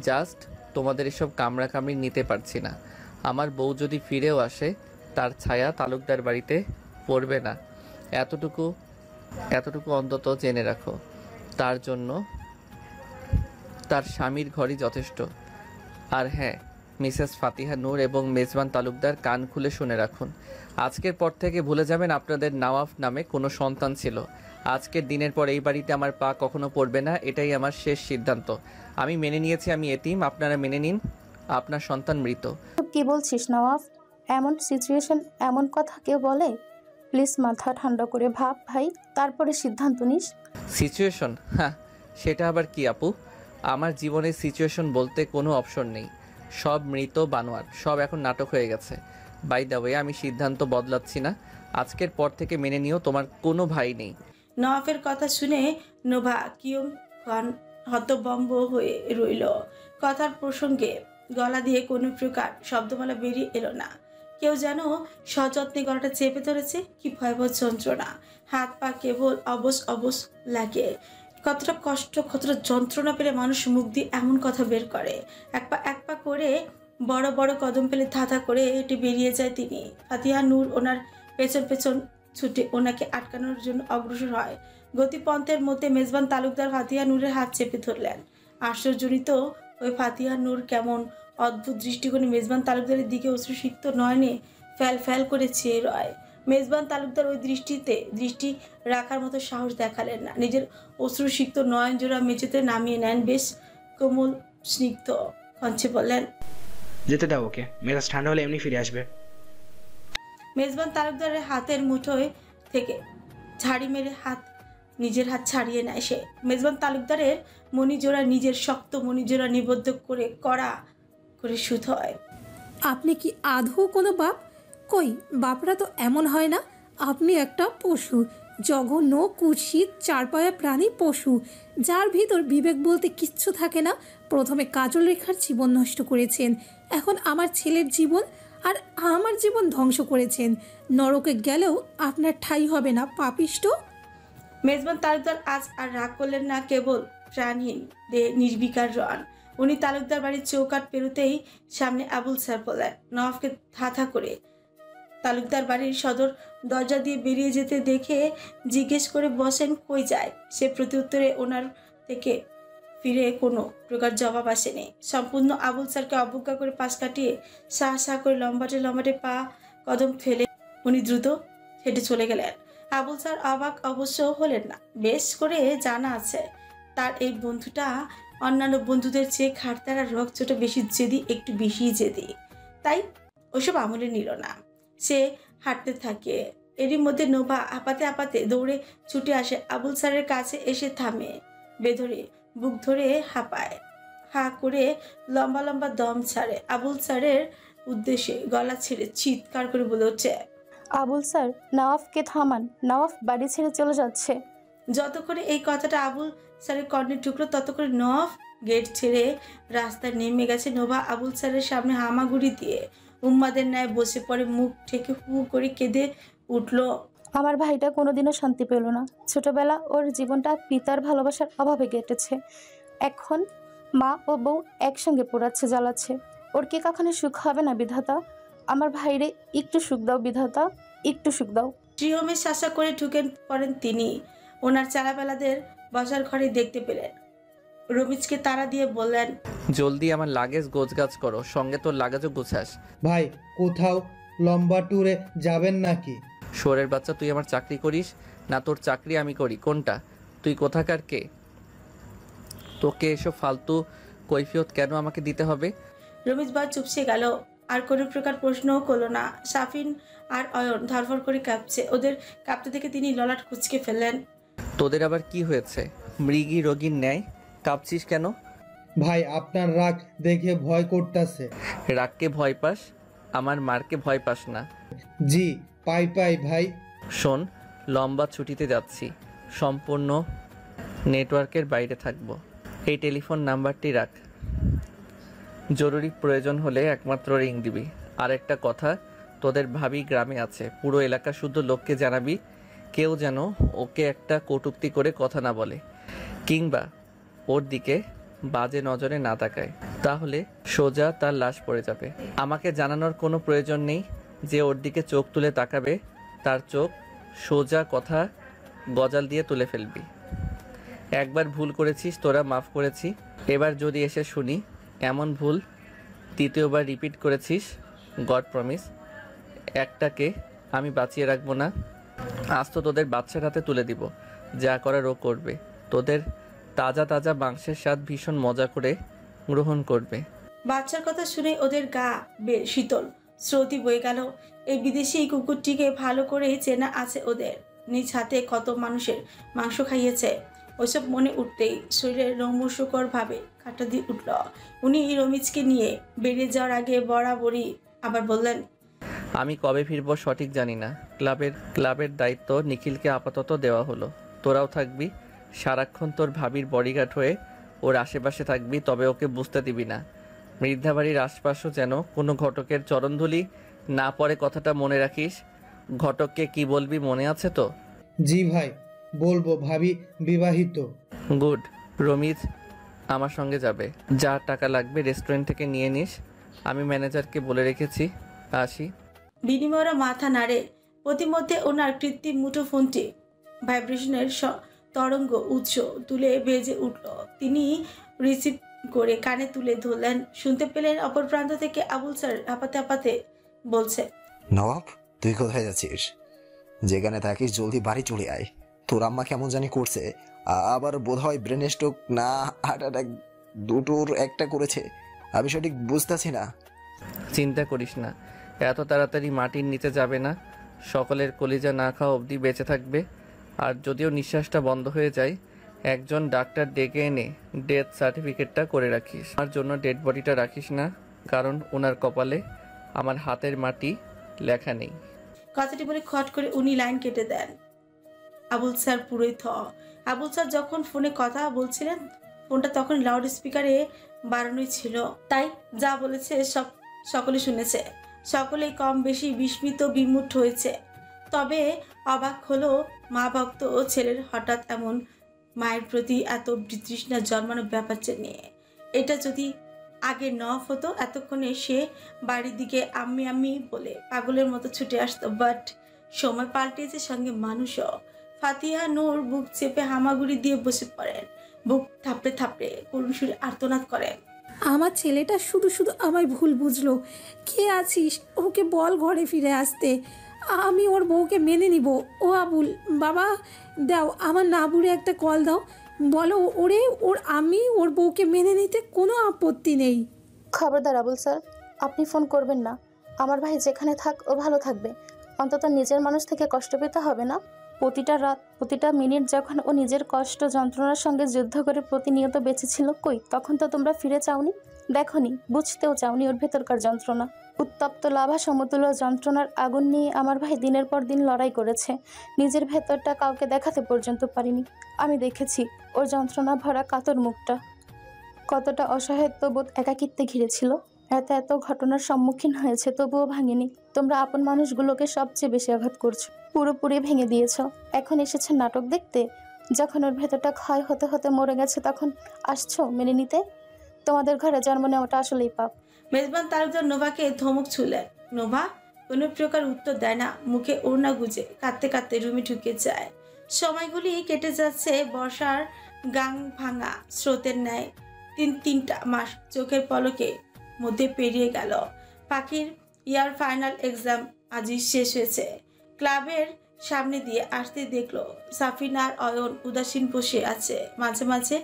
জাস্ট তোমাদের এসব কামড়াকামড়ি নিতে পারছি না। আমার বউ যদি ফিরেও আসে, তার ছায়া তালুকদার বাড়িতে পড়বে না। এতটুকু অন্তত জেনে রাখো। তার জন্য তার স্বামীর ঘরই যথেষ্ট। আর হ্যাঁ, মিসেস ফাতিহা নূর এবং মেজবান তালুকদার, কান খুলে শুনে রাখুন। আজকের পর থেকে ভুলে যাবেন আপনাদের নওয়াব নামে কোনো সন্তান ছিল। আজকের দিনের পর এই বাড়িতে আমার পা কখনো পড়বে না, এটাই আমার শেষ সিদ্ধান্ত। আমি মেনে নিয়েছি আমি এতিম, আপনারা মেনে নিন আপনার সন্তান মৃত। কি বলছিস নওয়াব? এমন সিচুয়েশন এমন কথা কেউ বলে? প্লিজ মাথা ঠান্ডা করে ভাব ভাই, তারপরে সিদ্ধান্ত নিস। সিচুয়েশন? হ্যাঁ, সেটা আবার কি আপু? আমার জীবনে সিচুয়েশন বলতে কোনো অপশন নেই। সব মৃত বানোয়ার, সব এখন নাটক হয়ে গেছে। বাই দ্য ওয়ে, আমি সিদ্ধান্ত বদলাচ্ছি না। আজকের পর থেকে মেনে নিও তোমার কোনো ভাই নেই। নওয়াফের কথা শুনে নোভা কিয়ম খান হতবম্ব হয়ে রইল। কথার প্রসঙ্গে গলা দিয়ে কোনো প্রকার শব্দমালা বেরিয়ে এলো না। কেউ যেন সযত্নে গলাটা চেপে ধরেছে। কি ভয়াবহ যন্ত্রণা! হাত পা কেবল অবশ অবশ লাগে। কতটা কষ্ট, কতটা যন্ত্রণা পেলে মানুষ মুখ দিয়ে এমন কথা বের করে। এক পা করে বড় বড় কদম পেলে ধাঁধা করে হেঁটে বেরিয়ে যায় তিনি। ফাতিহা নূর ওনার পেছন পেছন ছুটে ওনাকে আটকানোর জন্য অগ্রসর হয়। গতিপন্থের মধ্যে মেজবান তালুকদার ফাতিহা নূরের হাত চেপে ধরলেন। আশ্চর্যজনিত ওই ফাতিহা নূর কেমন অদ্ভুত দৃষ্টিকোণে মেজবান তালুকদারের দিকে অশ্রুসিক্ত নয়নে ফ্যাল ফ্যাল করে চেয়ে রয়। মেজবান তালুকদার ওই দৃষ্টি রাখার মতো সাহস দেখালেন না। নিজের অশ্রুসিক্ত নয়ন জোড়া মেঝেতে নামিয়ে নেন। বেশ কোমল স্নিগ্ধ কণ্ঠে বললেন, যেতে দাও ওকে, মেজাজ ঠান্ডা হলে এমনি ফিরে আসবে। মেজবান তালুকদারের হাতের মুঠোয় থেকে ঝাড়ি মেরে নিজের হাত ছাড়িয়ে নেয় সে। মেজবান তালুকদারের মণিজোড়া, নিজের শক্ত মণিজোড়া নিবদ্ধ করে কড়া করে শুধোয়। আপনি কি আদৌ কোনো বাপ? কই, বাপরা তো এমন হয় না। আপনি একটা পশু, জঘন্য কুৎসিত চারপায়া প্রাণী পশু, যার ভিতর বিবেক বলতে কিচ্ছু থাকে না। প্রথমে কাজল রেখার জীবন নষ্ট করেছেন, এখন আমার ছেলের জীবন আর আমার জীবন ধ্বংস করেছেন। নরকে গেলেও আপনার ঠাঁই হবে না, পাপিষ্ট। মেজবান তালুকদার আজ আর রাগ করলেন না, কেবল প্রাণহীন দেহে নির্বিকার রন। উনি তালুকদার বাড়ির চৌকাঠ পেরোতেই সামনে আবুল স্যার বললেন। নওয়াফকে ধাঁধা করে তালুকদার বাড়ির সদর দরজা দিয়ে বেরিয়ে যেতে দেখে জিজ্ঞেস করে বসেন, কই যায়? সে প্রত্যুত্তরে ওনার থেকে ফিরে কোনো প্রকার জবাব আসেনি। সম্পূর্ণ আবুল স্যারকে অবজ্ঞা করে পাশ কাটিয়ে সাহ করে লম্বাটে পা কদম ফেলে উনি দ্রুত হেঁটে চলে গেলেন। আবুল স্যার অবাক অবশ্য হলেন না। বেশ করে জানা আছে তার এই বন্ধুটা অন্যান্য বন্ধুদের চেয়ে খাটতারা রকচটা বেশি জেদি, একটু বেশি জেদি। তাই ওসব আমলে নিল না। সে হাঁটতে থাকে। এরই মধ্যে নোভা হাঁপাতে দৌড়ে ছুটে আসে আবুল স্যারের কাছে, এসে থামে, বেধরে বুক ধরে হাঁপায়, হা করে লম্বা লম্বা দম ছাড়ে। আবুল স্যারের উদ্দেশ্যে গলা ছেড়ে চিৎকার করে বলে ওঠে, আবুল স্যার, নওয়াফকে থামান, নওয়াফ বাড়ি ছেড়ে চলে যাচ্ছে। যতক্ষণে এই কথাটা আবুল স্যারের কর্ণে ঢুকলো ততক্ষণে নওয়াফ গেট ছেড়ে রাস্তায় নেমে গেছে। নোভা আবুল স্যারের সামনে হামাগুড়ি দিয়ে উম্মাদের ন্যায় বসে পড়ে, মুখ ঠেকে হু করে কেঁদে উঠল। আমার ভাইটা কোনোদিনও শান্তি পেল না। ছোটবেলা ওর জীবনটা পিতার ভালোবাসার অভাবে কেটেছে। এখন মা ও বউ একসঙ্গে পোড়াচ্ছে, জ্বালাচ্ছে। ওর কি কখনো সুখ হবে না বিধাতা? আমার ভাইরে একটু সুখ দাও বিধাতা, একটু সুখ দাও। শ্রীহমের শাসা করে ঢুকে পড়েন তিনি। ওনার চালাবেলাদের বসার ঘরে দেখতে পেলেন রমিজকে তাড়া দিয়ে বললেন, জলদি আমার লাগেজ গোছগাছ করো, সঙ্গে তোর লাগেজও গুছাস। ভাই কোথাও লম্বা ট্যুরে যাবেন নাকি? শোরের বাচ্চা, তুই আমার চাকরি করিস না তোর চাকরি আমি করি? কোনটা? তুই কোথাকার কে? তোকে এসব ফালতু কৈফিয়ত কেন আমাকে দিতে হবে? রমিজ বার চুপসে গেল, আর কোনো প্রকার প্রশ্নও করলো না। সাফিন আর অয়ন ধরফর করে কাঁপছে, ওদের কাঁপতে দেখে তিনি ললাট কুঁচকে ফেললেন। তোদের আবার কি হয়েছে? মৃগী রোগীর ন্যায় কাঁপছিস কেন? ভাই আপনার রাগ দেখে ভয় করতেছে। রাগকে ভয় পাস, আমার মারকে ভয় পাস না। জি পাই ভাই। শোন, লম্বা ছুটিতে যাচ্ছি, সম্পূর্ণ নেটওয়ার্কের বাইরে থাকবো। এই টেলিফোন নাম্বারটি রাখ, জরুরি প্রয়োজন হলে একমাত্র রিং দিবি। আর একটা কথা, তোদের ভাবি গ্রামে আছে, পুরো এলাকা শুদ্ধ লোককে জানাবি, কেউ যেন ওকে একটা কটূক্তি করে কথা না বলে কিংবা ওর দিকে বাজে নজরে না তাকায়, তাহলে সোজা তার লাশ পড়ে যাবে। আমাকে জানানোর কোনো প্রয়োজন নেই যে ওর দিকে চোখ তুলে তাকাবে, তার চোখ সোজা কথা গজাল দিয়ে তুলে ফেলবি। একবার ভুল করেছিস, তোরা মাফ করেছি, এবার যদি এসে শুনি এমন ভুল দ্বিতীয়বার রিপিট করেছিস, গড প্রমিস একটাকে আমি বাঁচিয়ে রাখবো না। আজ তো তোদের বাচ্চার হাতে তুলে দিব, যা করার ও করবে। তোদের তাজা তাজা মাংসের স্বাদ ভীষণ মজা করে গ্রহণ করবে। বাচ্চার কথা শুনে ওদের গা বের শীতল স্রোতই বয়ে গেল। এই বিদেশি কুকুরটিকে ভালো করে চেনা আছে ওদের, নিজ হাতে কত মানুষের মাংস খাইয়েছে। ওইসব মনে উঠতেই শরীরের রোমশকর ভাবে কাটা দিয়ে উঠল। উনি রমিজকে নিয়ে বেরিয়ে যাওয়ার আগে বরাবরই আবার বললেন, আমি কবে ফিরবো সঠিক জানি না। ক্লাবের দায়িত্ব নিখিলকে আপাতত দেওয়া হলো, তোরাও থাকবি, সারাক্ষণ তোর ভাবির বডিগার্ড হয়ে ওর আশেপাশে থাকবি, তবে ওকে বুঝতে দিবি না। মৃদ্ধাবাড়ির আশপাশও যেন কোনো ঘটকের চরণধুলি না পড়ে, কথাটা মনে রাখিস। ঘটককে কি বলবি মনে আছে তো? জি ভাই বলবো, ভাবি বিবাহিত। গুড। রমিজ আমার সঙ্গে যাবে, যা টাকা লাগবে রেস্টুরেন্ট থেকে নিয়ে নিস, আমি ম্যানেজারকে বলে রেখেছি। আসি। বিনিময়রা মাথা নাড়ে। প্রতিমধ্যে ওনার কৃত্রিম মুঠোফোনটি ভাইব্রেশনের তরঙ্গ উৎস তুলে বেজে উঠল। তিনি রিসিভ করে কানে তুলে ধরলেন। শুনতে পেলেন অপর প্রান্ত থেকে আবুল স্যার হাঁপাতে হাঁপাতে বলছে, নবাব তুই কোথায় যাচ্ছিস? যেখানে থাকিস জলদি বাড়ি চলে আয়। তোর আম্মা কেমন জানি করছে, আবার বোধহয় ব্রেন স্ট্রোক না হার্ট অ্যাটাক, দুটোর একটা করেছে, আমি সঠিক বুঝতেছি না। চিন্তা করিস না, এত তাড়াতাড়ি মাটির নিচে যাবে না, সকলের কলিজা না খাওয়া অবধি বেঁচে থাকবে। আর যদিও নিঃশ্বাসটা বন্ধ হয়ে যায়, একজন ডাক্তার ডেকে এনে ডেথ সার্টিফিকেটটা করে রাখিস। আমার জন্য ডেড বডিটা রাখিস না, কারণ ওনার কপালে আমার হাতের মাটি লেখা নেই। কথাটি বলে খট করে উনি লাইন কেটে দেন। আবুল স্যার পুরোই আবুল স্যার যখন ফোনে কথা বলছিলেন, ফোনটা তখন লাউড স্পিকারে বাড়ানোই ছিল, তাই যা বলেছে সকলে শুনেছে। সকলেই কম বেশি বিস্মিত বিমুঠ হয়েছে। তবে অবাক হলো মা ভক্ত ও ছেলের হঠাৎ এমন মায়ের প্রতি এত বিতৃষ্ণা জন্মানো ব্যাপারটা নিয়ে। এটা যদি আগে নফ হতো, এতক্ষণে সে বাড়ির দিকে আম্মি আম্মি বলে পাগলের মতো ছুটে আসতো। বাট সময় পাল্টেছে, সঙ্গে মানুষও। ফাতিহা নূর বুক চেপে হামাগুড়ি দিয়ে বসে পড়েন, বুক থাপড়ে থাপড়ে করুণ সুরে আর্তনাদ করেন। আমার ছেলেটা শুধু শুধু আমায় ভুল বুঝলো। কে আছিস? ওকে বল ঘরে ফিরে আসতে, আমি ওর বউকে মেনে নিব। ও আবুল বাবা, দাও আমার নাবুরে একটা কল দাও, বলো আমি ওর বউকে মেনে নিতে কোনো আপত্তি নেই। খবরদার আবুল স্যার, আপনি ফোন করবেন না। আমার ভাই যেখানে থাক ও ভালো থাকবে, অন্তত নিজের মানুষ থেকে কষ্ট পেতে হবে না। প্রতিটা রাত প্রতিটা মিনিট যখন ও নিজের কষ্ট যন্ত্রণার সঙ্গে যুদ্ধ করে প্রতিনিয়ত বেঁচে ছিল, কই তখন তো তোমরা ফিরে চাওনি, দেখনি, বুঝতেও চাওনি ওর ভেতরকার যন্ত্রণা। উত্তপ্ত লাভা সমতুল্য যন্ত্রণার আগুন নিয়ে আমার ভাই দিনের পর দিন লড়াই করেছে, নিজের ভেতরটা কাউকে দেখাতে পর্যন্ত পারিনি। আমি দেখেছি ওর যন্ত্রণা ভরা কাতর মুখটা, কতটা অসহায়ত্ববোধ একাকিত্বে ঘিরেছিল। এত ঘটনার সম্মুখীন হয়েছে, তবুও ভাঙেনি। তোমরা আপন মানুষগুলোকে সবচেয়ে বেশি আঘাত করছো, পুরোপুরি ভেঙে দিয়েছ। এখন এসেছে নাটক দেখতে? যখন ওর ভেতরটা ক্ষয় হতে হতে মরে গেছে, তখন আসছো মেনে নিতে? তোমাদের ঘরে জন্ম নেওয়াটা আসলেই পাপ। মেজবান তালুকদার নোভাকে ধমক ছুলেন। নোভা কোনো প্রকার উত্তর দেয় না, মুখে ওড়না গুজে কাঁদতে কাঁদতে রুমে ঢুকে যায়। সময়গুলি কেটে যাচ্ছে, বর্ষার গাং ভাঙা স্রোতের ন্যায় তিনটা মাস চোখের পলকে মধ্যে পেরিয়ে গেল। পাখির ইয়ার ফাইনাল এক্সাম আজই শেষ হয়েছে। ক্লাবের সামনে দিয়ে আসতে দেখলো সাফিন আর অয়ন উদাসীন বসে আছে। মাঝে মাঝে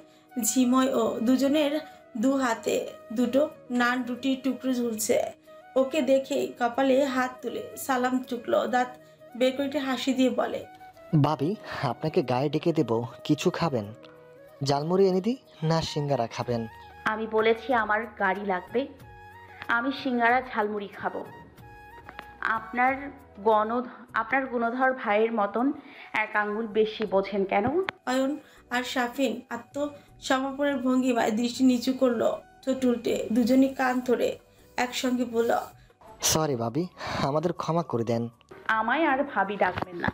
ঝিময় ও দুজনের দু হাতে দুটো নান রুটির টুকরো ঝুলছে। ওকে দেখেই কপালে হাত তুলে সালাম টুকলো, দাঁত বের করে হাসি দিয়ে বলে, ভাবি আপনাকে গায়ে ডেকে দেব, কিছু খাবেন? জালমুড়ি এনে দিই না সিঙ্গারা খাবেন? আমি বলেছি আমার গাড়ি লাগবে, আমি সিঙ্গারা ঝালমুড়ি খাবো। আপনার আপনার গুণধর ভাইয়ের মতন এক আঙ্গুল বেশি বোঝেন কেন? অয়ন আর সাফিন আত্মসমর্পণের ভঙ্গিমায় দৃষ্টি নিচু করলো, ঠোঁট উল্টে দুজনই কান ধরে একসঙ্গে বলল, সরি ভাবি, আমাদের ক্ষমা করে দেন। আমায় আর ভাবি ডাকবেন না।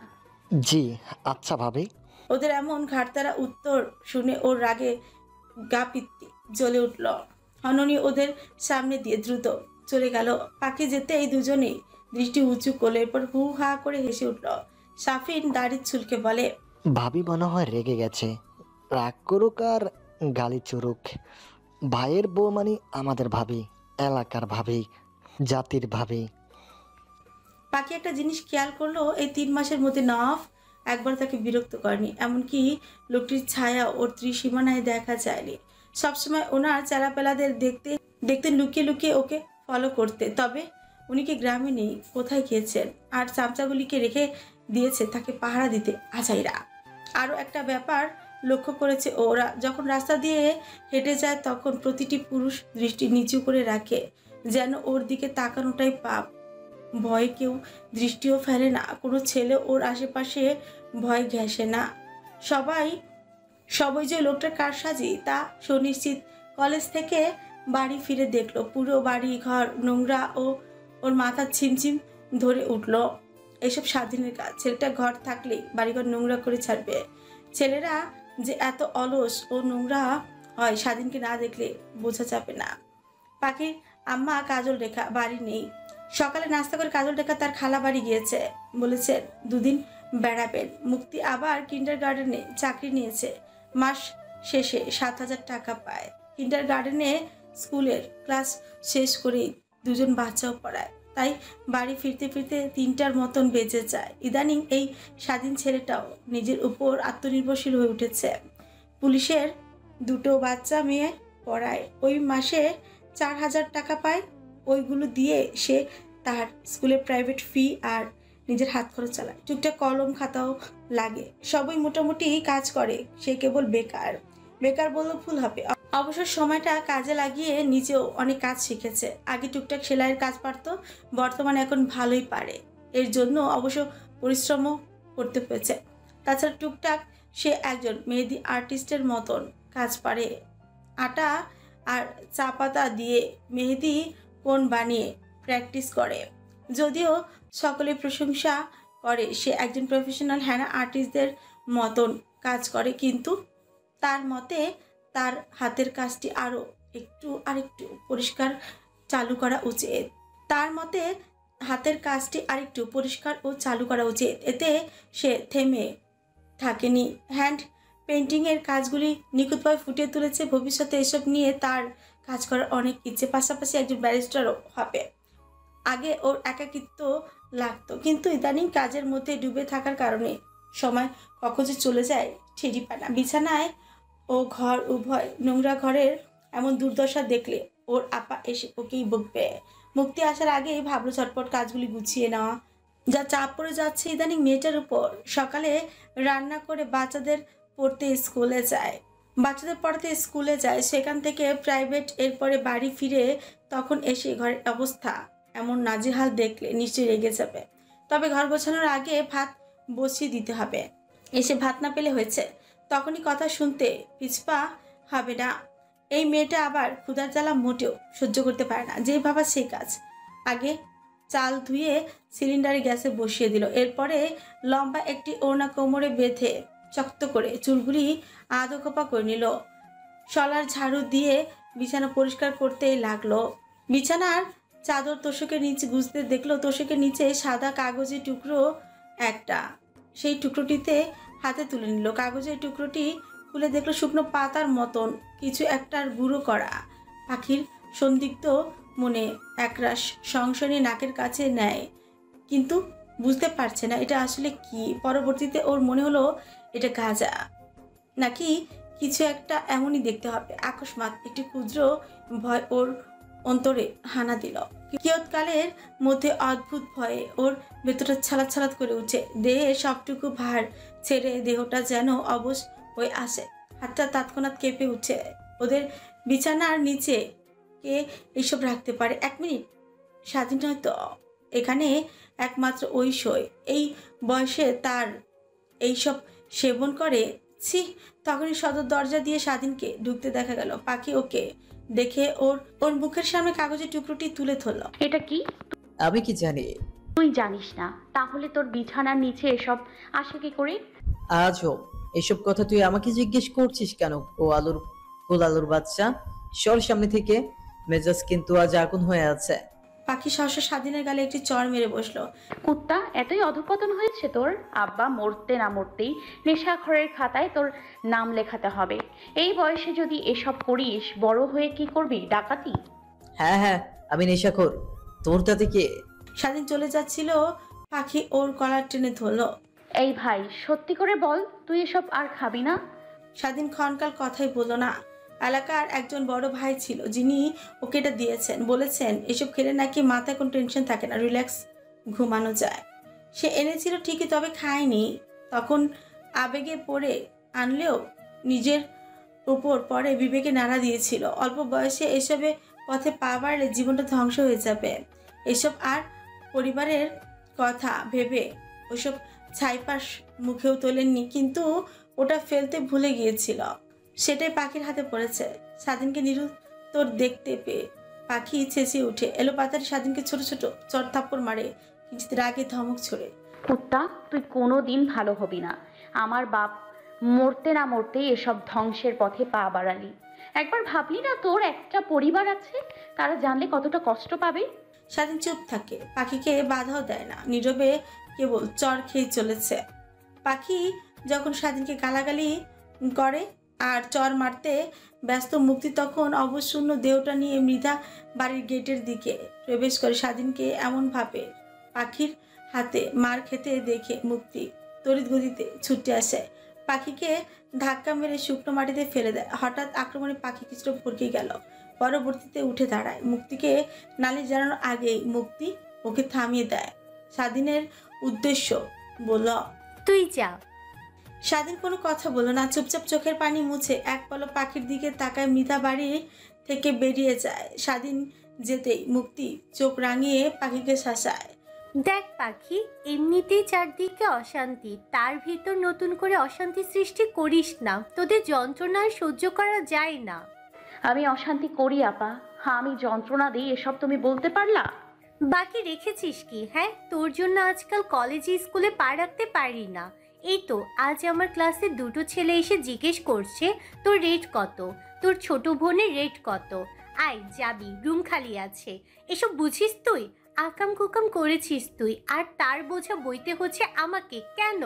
জি আচ্ছা ভাবি। ওদের এমন ঘাটতারা উত্তর শুনে ওর রাগে গা পিত্তি জ্বলে উঠল। হননি ওদের সামনে দিয়ে দ্রুত চলে গেল। পাখি যেতেই দুজনেই দৃষ্টি উঁচু করলো, এরপর হু হা করে হেসে উঠল। সাফিন দাড়ি চুলকে বলে, ভাবি মনে হয় রেগে গেছে, রাগ করুক আর গালি চুরুক, ভাইয়ের বউ মানে আমাদের ভাবি, এলাকার ভাবি, জাতির ভাবি। পাখি একটা জিনিস খেয়াল করলো, এই 3 মাসের মধ্যে নফ একবার তাকে বিরক্ত করেনি, এমনকি লোকটির ছায়া ওর ত্রিসীমানায় দেখা যায়নি। সবসময় ওনার চালাপেলাদের দেখতে দেখতে লুকিয়ে লুকিয়ে ওকে ফলো করতে। তবে উনি কি গ্রামে নেই, কোথায় গিয়েছেন? আর চামচাগুলিকে রেখে দিয়েছে তাকে পাহারা দিতে আজাইরা। আরও একটা ব্যাপার লক্ষ্য করেছে, ওরা যখন রাস্তা দিয়ে হেঁটে যায় তখন প্রতিটি পুরুষ দৃষ্টি নিচু করে রাখে, যেন ওর দিকে তাকানোটাই পাপ। ভয়ে কেউ দৃষ্টিও ফেলে না, কোনো ছেলে ওর আশেপাশে ভয় ঘেঁষে না। সবাই যে লোকটার কারসাজি তা সুনিশ্চিত। কলেজ থেকে বাড়ি ফিরে দেখলো পুরো বাড়ি ঘর নোংরা ও ওর মাথা ছিমছিম ধরে উঠল। এসব স্বাধীনের কাজ, ছেলেটা ঘর থাকলেই বাড়িঘর নোংরা করে ছাড়বে। ছেলেরা যে এত অলস ও নোংরা হয় স্বাধীনকে না দেখলে বোঝা যাবে না। পাখির আম্মা কাজল রেখা বাড়ি নেই। সকালে নাস্তা করে কাজল রেখা তার খালা বাড়ি গিয়েছে, বলেছেন 2 দিন বেড়াবেন। মুক্তি আবার কিন্ডারগার্টেনে চাকরি নিয়েছে, মাস শেষে 7,000 টাকা পায়। কিন্ডারগার্টেনে স্কুলের ক্লাস শেষ করেই দুজন বাচ্চাও পড়ায়, তাই বাড়ি ফিরতে ফিরতে 3টার মতন বেজে যায়। ইদানিং এই স্বাধীন ছেলেটাও নিজের উপর আত্মনির্ভরশীল হয়ে উঠেছে। পুলিশের 2টো বাচ্চা মেয়ে পড়ায়, ওই মাসে 4,000 টাকা পায়। ওইগুলো দিয়ে সে তার স্কুলের প্রাইভেট ফি আর নিজের হাত খরচ চালায়। টুকটাক কলম খাতাও লাগে, সবই মোটামুটি কাজ করে। সে কেবল বেকার বললেও ভুল হবে। অবসর সময়টা কাজে লাগিয়ে নিজেও অনেক কাজ শিখেছে। আগে টুকটাক সেলাইয়ের কাজ পারত, বর্তমানে এখন ভালোই পারে। এর জন্য অবশ্য পরিশ্রমও করতে হয়েছে। তাছাড়া টুকটাক সে একজন মেহেদি আর্টিস্টের মতন কাজ পারে। আটা আর চা পাতা দিয়ে মেহেদি কোণ বানিয়ে প্র্যাকটিস করে। যদিও সকলে প্রশংসা করে সে একজন প্রফেশনাল হ্যানা আর্টিস্টদের মতন কাজ করে, কিন্তু তার মতে তার হাতের কাজটি আরেকটু পরিষ্কার ও চালু করা উচিত। এতে সে থেমে থাকেনি, হ্যান্ড পেন্টিংয়ের কাজগুলি নিখুঁতভাবে ফুটিয়ে তুলেছে। ভবিষ্যতে এসব নিয়ে তার কাজ করার অনেক ইচ্ছে, পাশাপাশি একজন ব্যারিস্টারও হবে। আগে ওর একাকিত্ব লাগতো, কিন্তু ইদানিং কাজের মধ্যে ডুবে থাকার কারণে সময় কখন যে চলে যায় টেরি পায় না। বিছানায় ও ঘর উভয় নোংরা, ঘরের এমন দুর্দশা দেখলে ওর আপা এসে ওকেই বকবে। মুক্তি আসার আগেই ভাবলো ঝটপট কাজগুলি গুছিয়ে নেওয়া, যা চাপ পড়ে যাচ্ছে ইদানিং মেয়েটার উপর। সকালে রান্না করে বাচ্চাদের পড়তে স্কুলে যায়, সেখান থেকে প্রাইভেট, এরপরে বাড়ি ফিরে তখন এসে ঘরের অবস্থা এমন নাজেহাল দেখলে নিশ্চয়ই রেগে যাবে। তবে ঘর গোছানোর আগে ভাত বসিয়ে দিতে হবে। এসে ভাত না পেলে হয়েছে, তখনই কথা শুনতে পিছপা হবে না। এই মেয়েটা আবার ক্ষুধার জ্বালা মোটেও সহ্য করতে পারে না, যেই ভাবা সেই কাজ। আগে চাল ধুয়ে সিলিন্ডারে গ্যাসে বসিয়ে দিল, এরপরে লম্বা একটি ওড়না কোমরে বেঁধে শক্ত করে চুলগুলি আধো খোপা করে নিল। শলার ঝাড়ু দিয়ে বিছানা পরিষ্কার করতেই লাগলো। বিছানার চাদর তোষকের নিচে গুছতে দেখলো তোষকের নিচে সাদা কাগজের টুকরো একটা, সেই টুকরোটিতে হাতে তুলে নিল। কাগজের টুকরোটি খুলে দেখলো শুকনো পাতার মতন কিছু একটার গুঁড়ো করা। পাখির সন্দিগ্ধ মনে একরাশ সংশয় নাকের কাছে নেয়, কিন্তু বুঝতে পারছে না এটা আসলে কি। পরবর্তীতে ওর মনে হলো এটা গাঁজা নাকি কিছু একটা, এমনই দেখতে হবে। আকস্মাৎ একটি ক্ষুদ্র ভয় ওর অন্তরে হানা দিল। কিয়ৎকালের মধ্যে অদ্ভুত ভয়ে ওর ভেতরটা ছালাত ছালাত করে উঠে। দেহে সবটুকু ভার ছেড়ে দেহটা যেন অবশ হয়ে আসে। হাতটা তৎক্ষণাৎ কেঁপে উঠে। ওদের বিছানার নিচে কে এইসব রাখতে পারে? 1 মিনিট, স্বাধীন হয়তো এখানে একমাত্র ওই শোয়। এই বয়সে তার এইসব সেবন করে? ছি! তখনই সদর দরজা দিয়ে স্বাধীনকে ঢুকতে দেখা গেল। পাখি ওকে দেখে ওর মুখের সামনে কাগজের টুকরোটি তুলে ধরল। এটা কি? আমি কি জানি? তুই জানিস না? তাহলে তোর বিছানার নিচে এসব আসে কি করে? আজও এসব কথা তুই আমাকে জিজ্ঞেস করছিস কেন? আলুর বাচ্চা, সর সামনে থেকে। মেজাজ কিন্তু আজ আগুন হয়ে আছে। পাখি সহসা স্বাধীনের গালে একটি চড় মেরে বসলো। কুত্তা, এতই অধপতন হয়েছে তোর? আব্বা মরতে না মরতেই নেশাখরের খাতায় তোর নাম লেখাতে হবে। এই বয়সে যদি এসব করিস, বড় হয়ে কি করবি? ডাকাতি? হ্যাঁ, আমি নেশাখোর। তোর তাতে কে? স্বাধীন চলে যাচ্ছিল, পাখি ওর কলার টেনে ধরলো। এই ভাই, সত্যি করে বল, তুই এসব আর খাবি না? স্বাধীন ক্ষণকাল কথাই বলল না। এলাকার একজন বড় ভাই ছিল যিনি ওকে এটা দিয়েছেন। বলেছেন এসব খেলে নাকি মাথায় কোনো টেনশন থাকে না, রিল্যাক্স ঘুমানো যায়। সে এনেছিল ঠিকই, তবে খায়নি। তখন আবেগে পড়ে আনলেও নিজের উপর পরে বিবেকে নাড়া দিয়েছিল। অল্প বয়সে এসবে পথে পা বাড়লে জীবনটা ধ্বংস হয়ে যাবে। এসব আর পরিবারের কথা ভেবে ওসব ছাইপাশ মুখেও তোলেননি, কিন্তু ওটা ফেলতে ভুলে গিয়েছিল। সেটাই পাখির হাতে পড়েছে। স্বাধীনকে নিরুত্তর দেখতে পেয়ে পাখি চেঁচিয়ে উঠে এলো পাতারি স্বাধীনকে ছোট ছোট চড় থাপ্পড় মারে, কিঞ্চিত রাগে ধমক ছড়ে। কুত্তা, তুই কোনো দিন ভালো হবি না। আমার বাপ মরতে না মরতেই এসব ধ্বংসের পথে পা বাড়ালি। একবার ভাবলি না তোর একটা পরিবার আছে, তারা জানলে কতটা কষ্ট পাবে? স্বাধীন চুপ থাকে, পাখিকে বাধাও দেয় না, নীরবে কেবল চর খেয়ে চলেছে। পাখি যখন স্বাধীনকে গালাগালি করে আর চর মারতে ব্যস্ত, মুক্তি তখন অবশূন্য দেহটা নিয়ে মৃধা বাড়ির গেটের দিকে প্রবেশ করে। স্বাধীনকে এমনভাবে পাখির হাতে মার খেতে দেখে মুক্তি তড়িৎ গতিতে ছুটে আসে, পাখিকে ধাক্কা মেরে শুকনো মাটিতে ফেলে দেয়। হঠাৎ আক্রমণে পাখি কিছুটা ভরকে গেল, পরবর্তীতে উঠে দাঁড়ায়। মুক্তিকে নালিশ জানানোর আগেই মুক্তি ওকে থামিয়ে দেয়। স্বাধীনের উদ্দেশ্য বলল, তুই যা। স্বাধীন কোনো কথা বলল না, চুপচাপ চোখের পানি মুছে এক পলক পাখির দিকে তাকায়। মৃধা বাড়ি থেকে বেরিয়ে যায়। স্বাধীন যেতেই মুক্তি চোখ রাঙিয়ে পাখিকে শাসায়। দেখ পাখি, এমনিতেই চারদিকে অশান্তি, তার ভিতর নতুন করে অশান্তি সৃষ্টি করিস না। তোদের যন্ত্রণা সহ্য করা যায় না। আমি অশান্তি করি আপা? হ্যাঁ, আমি যন্ত্রণা দিই, এসব তুমি বলতে পারলা? বাকি রেখেছিস কি? হ্যাঁ, তোর জন্য আজকাল কলেজে স্কুলে পা রাখতে পারি না। এই তো আজ আমার ক্লাসে 2টো ছেলে এসে জিজ্ঞেস করছে তোর রেট কত, তোর ছোট বোনের রেট কত। আয় যাবি, রুম খালি আছে। এসব বুঝিস তুই? আকাম কুকাম করেছিস তুই, আর তার বোঝা বইতে হচ্ছে আমাকে। কেন?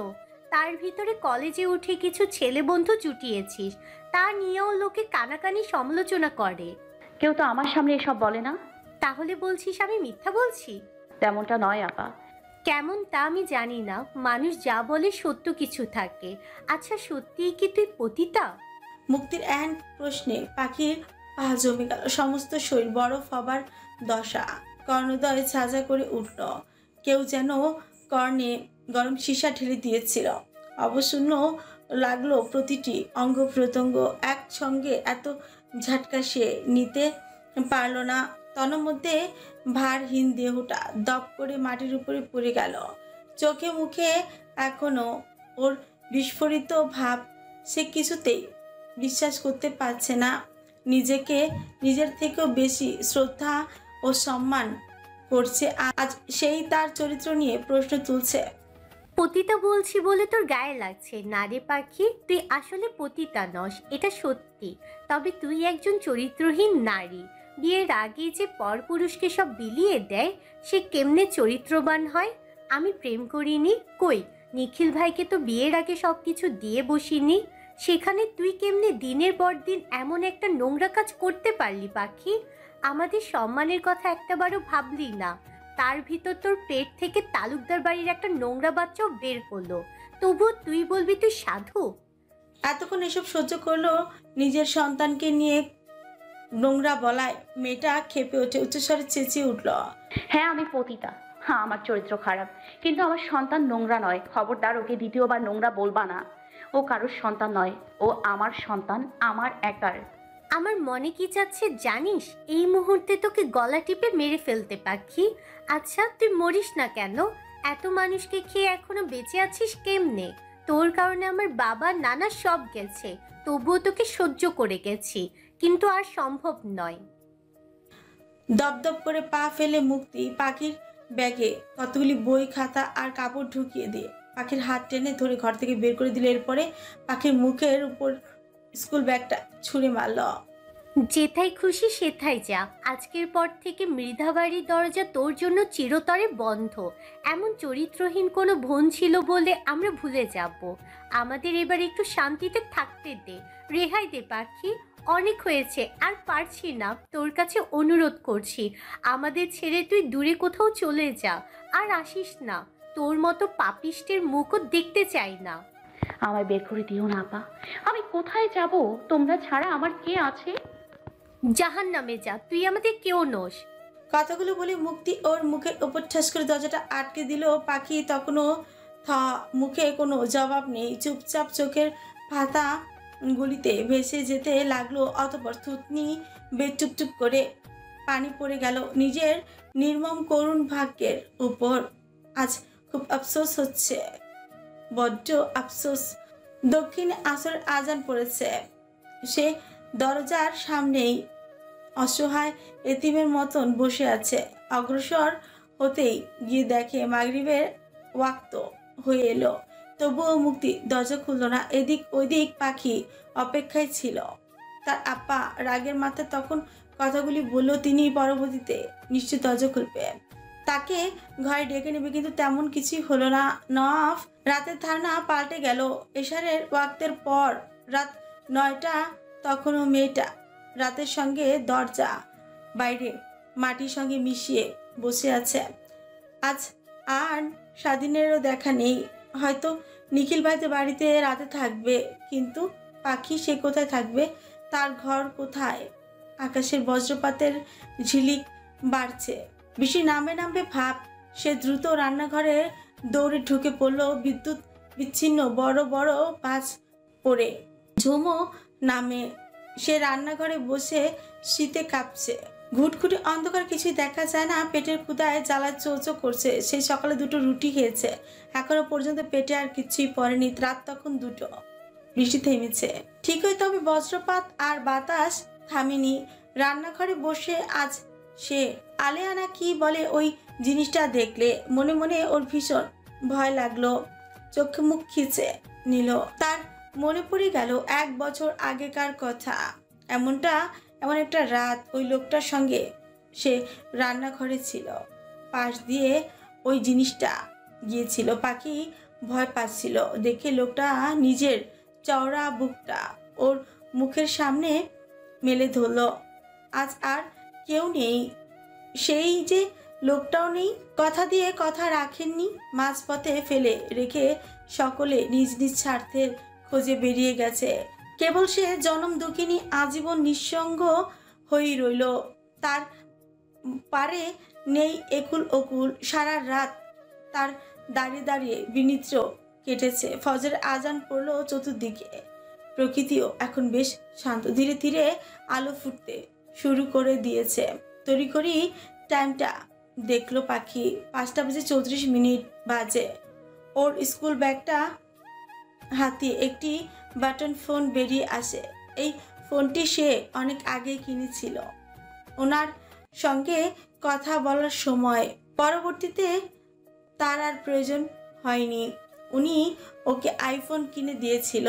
তার ভিতরে কলেজে উঠে কিছু ছেলে বন্ধু জুটিয়েছিস, তা নিয়েও লোকে কানাকানি সমালোচনা করে। কেউ তো আমার সামনে এসব বলে না। তাহলে বলছিস আমি মিথ্যা বলছি? তেমনটা নয় আপা। কেমন তা আমি জানি না, মানুষ যা বলে সত্য কিছু থাকে। আচ্ছা সত্যিই কি তুই পতিতা? মুক্তির এহেন প্রশ্নে পাখির পা জমে গেল, সমস্ত শরীর বরফ হবার দশা, কর্ণদয় ছাজা করে উঠল। কেউ যেন কর্ণে গরম সীসা ঢেলে দিয়েছিল। অবশূন্য লাগলো প্রতিটি অঙ্গ প্রত্যঙ্গ। একসঙ্গে এত ঝাটকা সে নিতে পারল না। তন্মধ্যে ভারহীন দেহটা দপ করে মাটির উপরে পড়ে গেল। চোখে মুখে এখনো ওর বিস্ফোরিত ভাব। সে কিছুতেই বিশ্বাস করতে পারছে না নিজেকে নিজের থেকেও বেশি শ্রদ্ধা ও সম্মান করছে। আজ সেই তার চরিত্র নিয়ে প্রশ্ন তুলছে। পতিতা বলছি বলে তোর গায়ে লাগছে না রে পাখি, তুই আসলে পতিতা নস, এটা সত্যি। তবে তুই একজন চরিত্রহীন নারী। বিয়ের আগে যে পরপুরুষকে সব বিলিয়ে দেয়, সে কেমনে চরিত্রবান হয়? আমি প্রেম করিনি, কই নিখিল ভাইকে তো বিয়ের আগে সব কিছু দিয়ে বসিনি। সেখানে তুই কেমনে দিনের পর দিন এমন একটা নোংরা কাজ করতে পারলি পাখি? আমাদের সম্মানের কথা একটাবারও ভাবলি না। তার ভিতর তোর পেট থেকে তালুকদার বাড়ির একটা নোংরা বাচ্চাও বের করলো, তবুও তুই বলবি তুই সাধু? এতক্ষণ এসব সহ্য করলো নিজের সন্তানকে নিয়ে নোংরা বলায় মেয়েটা ক্ষেপে ওঠে, উচ্চস্বরে চেঁচিয়ে উঠল। হ্যাঁ আমি পতিতা, হ্যাঁ আমার চরিত্র খারাপ, কিন্তু আমার সন্তান নোংরা নয়। খবরদার ওকে দ্বিতীয়বার নোংরা বলবা না। ও কারোর সন্তান নয়, ও আমার সন্তান, আমার একার। আমার মনে কি চাচ্ছে জানিস? এই মুহূর্তে তোকে গলা টিপে মেরে ফেলতে পাখি। আচ্ছা তুই মরিস না কেন? এত মানুষকে খেয়ে এখনো বেঁচে আছিস কেমনে? তোর কারণে আমার বাবা নানা সব গেছে, তবুও তোকে সহ্য করে গেছি, কিন্তু আর সম্ভব নয়। দপদপ করে পা ফেলে মুক্তি পাখির ব্যাগে কতগুলি বই, খাতা আর কাপড় ঢুকিয়ে দিয়ে পাখির হাত টেনে ধরে ঘর থেকে বের করে দিলে। এরপরে পাখির মুখের উপর স্কুল ব্যাগটা ছুঁড়ে মারল। যেথায় খুশি সেথায় যা। আজকের পর থেকে মৃধাবাড়ির দরজা তোর জন্য চিরতরে বন্ধ। এমন চরিত্রহীন কোনো বোন ছিল বলে আমরা ভুলে যাব। আমাদের এবার একটু শান্তিতে থাকতে দে, রেহাই দে পাখি। অনেক হয়েছে, আর পারছি না। তোর কাছে অনুরোধ করছি, আমাদের ছেড়ে তুই দূরে কোথাও চলে যা, আর আসিস না। তোর মতো পাপিষ্টের মুখও দেখতে চাই না। আমায় বের করে দিও না আপা, আমি কোথায় যাব? তোমরা ছাড়া আমার কে আছে? জাহান নামে যা, তুই আমাদের কেউ নোস। কথাগুলো বলে মুক্তি ওর মুখের ওপর ঠাস করে দরজাটা আটকে দিল। পাখি তখনও মুখে কোনো জবাব নেই, চুপচাপ চোখের পাতা গুলিতে ভেসে যেতে লাগলো। অতঃপর থুতনি বেটুকটুক করে পানি পড়ে গেল নিজের নির্মম করুণ ভাগ্যের উপর। আজ খুব আফসোস হচ্ছে, বড্ড আফসোস। দক্ষিণে আসরের আজান পড়েছে। সে দরজার সামনেই অসহায় এতিমের মতন বসে আছে। অগ্রসর হতেই গিয়ে দেখে মাগরিবের ওয়াক্ত হয়ে এলো, তবুও মুক্তি দরজা খুলল না। এদিক ওইদিক পাখি অপেক্ষায় ছিল। তার আপা রাগের মাথায় তখন কথাগুলি বলল তিনি পরবর্তীতে নিশ্চয় দরজা খুলবে, তাকে ঘরে ডেকে নেবে, কিন্তু তেমন কিছুই হলো না। নফ রাতের ধারণা পাল্টে গেল। এশারের ওয়াক্তের পর রাত 9টা, তখনও মেয়েটা রাতের সঙ্গে দরজা বাইরে মাটির সঙ্গে মিশিয়ে বসে আছে। আজ আর স্বাধীনেরও দেখা নেই। হয়তো নিখিল ভাইতে বাড়িতে রাতে থাকবে, কিন্তু পাখি সে কোথায় থাকবে? তার ঘর কোথায়? আকাশের বজ্রপাতের ঝিলিক বাড়ছে, বৃষ্টি নামবে নামবে ভাব। সে দ্রুত রান্নাঘরে দৌড়ে ঢুকে পড়ল। বিদ্যুৎ বিচ্ছিন্ন বড় বড় পাঁচ পড়ে ঝুমো নামে। সে রান্নাঘরে বসে শীতে কাঁপছে। ঘুটঘুটে অন্ধকার, কিছুই দেখা যায় না। পেটের ক্ষুধায় জ্বালা চোচো করছে। সেই সকালে 2টো রুটি খেয়েছে, এখনো পর্যন্ত পেটে আর কিছুই পড়েনি। রাত তখন 2টো, বৃষ্টি থেমেছে ঠিকই, তবে বজ্রপাত আর বাতাস থামেনি। রান্নাঘরে বসে আজ সে আলেয়ানা কি বলে ওই জিনিসটা দেখলে মনে মনে ওর ভীষণ ভয় লাগলো। চোখে মুখ খিচে নিল। তার মনে পড়ে গেল 1 বছর আগেকার কথা। এমন একটা রাত ওই লোকটার সঙ্গে সে রান্নাঘরে ছিল, পাশ দিয়ে ওই জিনিসটা গিয়েছিল। পাখি ভয় পাচ্ছিল দেখে লোকটা নিজের চওড়া বুকটা ওর মুখের সামনে মেলে ধরল। আজ আর কেউ নেই, সেই যে লোকটাও নেই। কথা দিয়ে কথা রাখেননি, মাঝপথে ফেলে রেখে সকলে নিজ নিজ স্বার্থের খোঁজে বেরিয়ে গেছে। কেবল সে জনম দুঃখিনী আজীবন নিঃসঙ্গ হয়ে রইল। তার পারে নেই একুল ওকুল। সারা রাত তার দাঁড়িয়ে দাঁড়িয়ে বিনিদ্র কেটেছে। ফজর আজান পড়ল চতুর্দিকে। প্রকৃতিও এখন বেশ শান্ত। ধীরে ধীরে আলো ফুটতে শুরু করে দিয়েছে। তড়িঘড়ি টাইমটা দেখলো পাখি, 5:34 বাজে। ওর স্কুল ব্যাগটা হাতে একটি বাটন ফোন বেরিয়ে আসে। এই ফোনটি সে অনেক আগে কিনেছিল ওনার সঙ্গে কথা বলার সময়। পরবর্তীতে তার আর প্রয়োজন হয়নি। উনি ওকে আইফোন কিনে দিয়েছিল,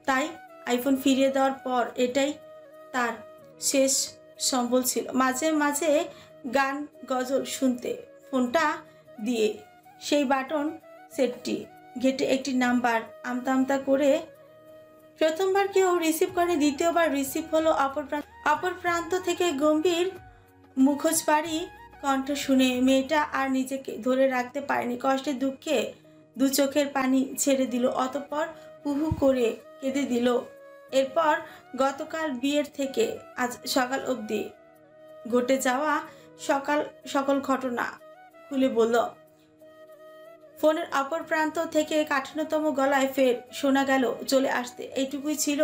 তাই আইফোন ফিরিয়ে দেওয়ার পর এটাই তার শেষ সম্বল ছিল। মাঝে মাঝে গান গজল শুনতে ফোনটা দিয়ে সেই বাটন সেটটি ঘেটে একটি নাম্বার আমতা আমতা করে প্রথমবার কেউ রিসিভ করে, দ্বিতীয়বার রিসিভ হলো অপর প্রান্ত থেকে গম্ভীর মুখোশবাড়ি কণ্ঠ শুনে মেয়েটা আর নিজেকে ধরে রাখতে পারেনি। কষ্টে দুঃখে দু চোখের পানি ছেড়ে দিল, অতঃপর হুহু করে কেঁদে দিল। এরপর গতকাল বিয়ের থেকে আজ সকাল অবধি ঘটে যাওয়া সকল ঘটনা খুলে বলল। ফোনের অপর প্রান্ত থেকে কাঠিন্যতম গলায় ফের শোনা গেল চলে আসতে। এইটুকুই ছিল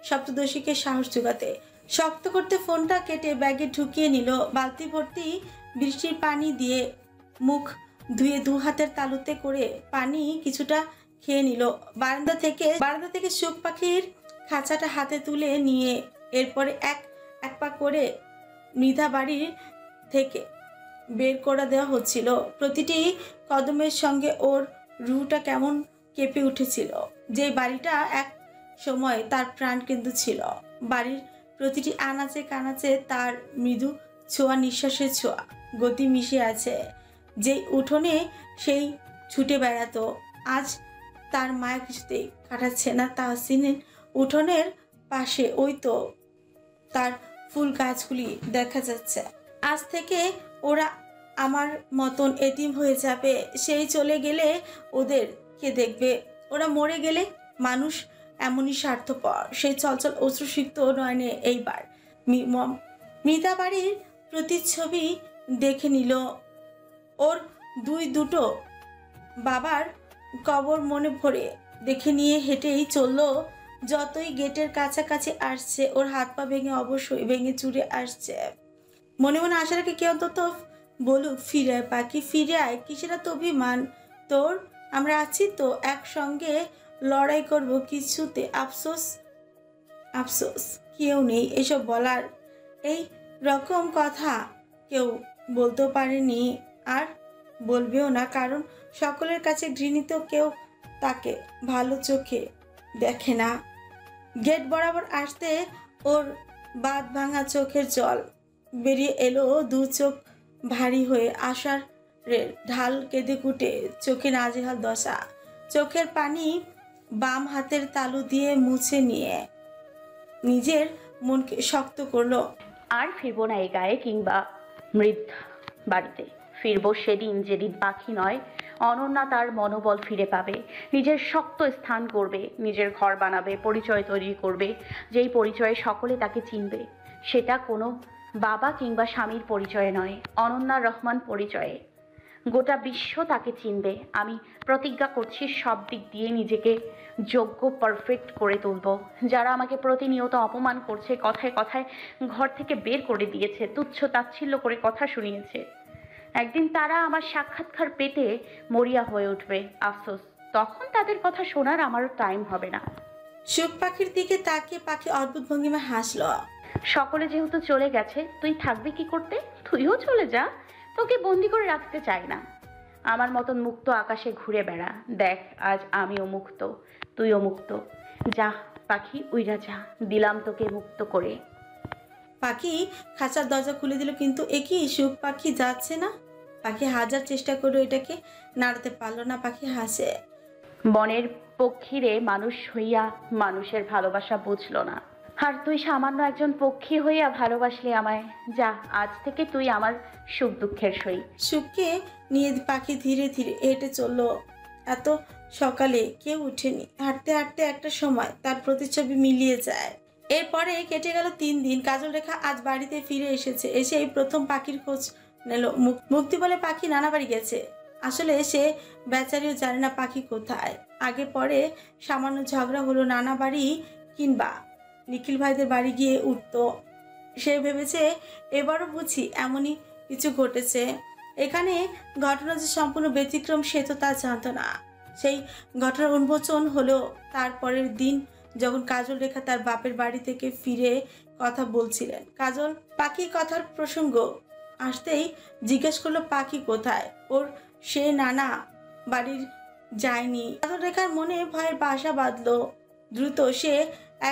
সপ্তদশীকে সাহস জোগাতে। শক্ত করতে ফোনটা কেটে ব্যাগে ঢুকিয়ে নিল। বালতি ভর্তি বৃষ্টির পানি দিয়ে মুখ ধুয়ে দু হাতের তালুতে করে পানি কিছুটা খেয়ে নিল। বারান্দা থেকে সুখ পাখির খাঁচাটা হাতে তুলে নিয়ে এরপরে এক পা করে মৃধা বাড়ির থেকে বের করে দেওয়া হচ্ছিল। প্রতিটি কদমের সঙ্গে ওর রুহটা কেমন কেঁপে উঠেছিল। যে বাড়িটা এক সময় তার প্রাণকেন্দ্র ছিল। বাড়ির প্রতিটি আনাচে কানাচে তার মৃদু ছোঁয়া, নিঃশ্বাসের ছোঁয়া, গতি মিশে আছে। যেই উঠোনে সেই ছুটে বেড়াতো, আজ তার মায়া কিছুতেই কাটাচ্ছে না। তাহসিনের উঠোনের পাশে ওই তো তার ফুল গাছগুলি দেখা যাচ্ছে। আজ থেকে ওরা আমার মতন এতিম হয়ে যাবে। সেই চলে গেলে ওদের কে দেখবে? ওরা মরে গেলে? মানুষ এমনই স্বার্থপর। সেই চলচল অশ্রুসিক্ত নয়নে এইবার মৃধা বাড়ির প্রতিচ্ছবি দেখে নিল। ওর দুটো বাবার কবর মনে ভরে দেখে নিয়ে হেঁটেই চলল। যতই গেটের কাছাকাছি আসছে ওর হাত পা ভেঙে, অবশ্যই ভেঙে চুরে আসছে। মনে মনে আশা রাখে কে অন্তত বলুক, ফিরে আয় পাখি, ফিরে আয়। কিসের এত অভিমান তোর? আমরা আছি তো, একসঙ্গে লড়াই করব। কিছুতে আফসোস কেউ নেই। এসব বলার এই রকম কথা কেউ বলতেও পারেনি, আর বলবেও না, কারণ সকলের কাছে ঘৃণিত। কেউ তাকে ভালো চোখে দেখে না। গেট বরাবর আসতে ওর বাঁধ ভাঙা চোখের জল বেরিয়ে এলো। দু চোখ ভারী হয়ে আশার ঢাল কেঁদে কুটে চোখে নাজেহাল দশা। চোখের পানি বাম হাতের তালু দিয়ে মুছে নিয়ে নিজের মনকে শক্ত করলো। আর ফিরবো না এই গায়ে কিংবা মৃত বাড়িতে। ফিরবো সেদিন যেদিন পাখি নয়, অনন্যা তার মনোবল ফিরে পাবে, নিজের শক্ত স্থান করবে, নিজের ঘর বানাবে, পরিচয় তৈরি করবে, যেই পরিচয়ে সকলে তাকে চিনবে। সেটা কোনো বাবা কিংবা স্বামীর পরিচয়ে নয়, অনন্যা রহমান পরিচয়ে। গোটা বিশ্ব তাকে চিনবে। আমি প্রতিজ্ঞা করছি সব দিক দিয়ে নিজেকে যোগ্য, পারফেক্ট করে তুলব। যারা আমাকে প্রতিনিয়ত অপমান করছে, কথায় কথায় ঘর থেকে বের করে দিয়েছে, তুচ্ছ তাচ্ছিল্য করে কথা শুনিয়েছে, একদিন তারা আমার সাক্ষাৎকার পেতে মরিয়া হয়ে উঠবে। আফসোস, তখন তাদের কথা শোনার আমারও টাইম হবে না। সুখ পাখির দিকে তাকিয়ে পাখি অদ্ভুত ভঙ্গিমা হাসল। সকলে যেহেতু চলে গেছে, তুই থাকবি কি করতে? তুইও চলে যা, তোকে বন্দি করে রাখতে চাই না। আমার মতন মুক্ত আকাশে ঘুরে বেড়া। দেখ, আজ আমিও মুক্ত, তুইও মুক্ত। যা পাখি, উইরা যা, দিলাম তোকে মুক্ত করে। পাখি খাঁচার দরজা খুলে দিল, কিন্তু একই সুখ পাখি যাচ্ছে না। পাখি হাজার চেষ্টা করে এটাকে নাড়াতে পারলো না। পাখি হাসে। বনের পক্ষীরে মানুষ হইয়া মানুষের ভালোবাসা বুঝলো না, আর তুই সামান্য একজন পক্ষী হইয়া ভালোবাসলি আমায়। যা, আজ থেকে তুই আমার সুখ দুঃখের সই। সুখকে নিয়ে পাখি ধীরে ধীরে হেঁটে চলল। এত সকালে কেউ উঠেনি। হাঁটতে হাঁটতে একটা সময় তার প্রতিচ্ছবি মিলিয়ে যায়। এরপরে কেটে গেল 3 দিন। কাজল রেখা আজ বাড়িতে ফিরে এসেছে। এসে এই প্রথম পাখির খোঁজ নিল। মুক্তি বলে পাখি নানা বাড়ি গেছে। আসলে সে বেচারিও জানে না পাখি কোথায়। আগে পরে সামান্য ঝগড়া হলো, নানা বাড়ি কিংবা নিখিল ভাইদের বাড়ি গিয়ে উঠতো। সে ভেবেছে এবারও বুঝি এমনই কিছু ঘটেছে। এখানে ঘটনা যে সম্পূর্ণ ব্যতিক্রম সে তো তা জানতো না। সেই ঘটনার উন্মোচন হলো তারপরের দিন, যখন কাজল রেখা তার বাপের বাড়ি থেকে ফিরে কথা বলছিলেন। কাজল পাখি কথার প্রসঙ্গ আসতেই জিজ্ঞেস করলো পাখি কোথায়। ওর সে নানা বাড়ির যায়নি। কাজল রেখার মনে ভয়ের বাসা বাঁধলো। দ্রুত সে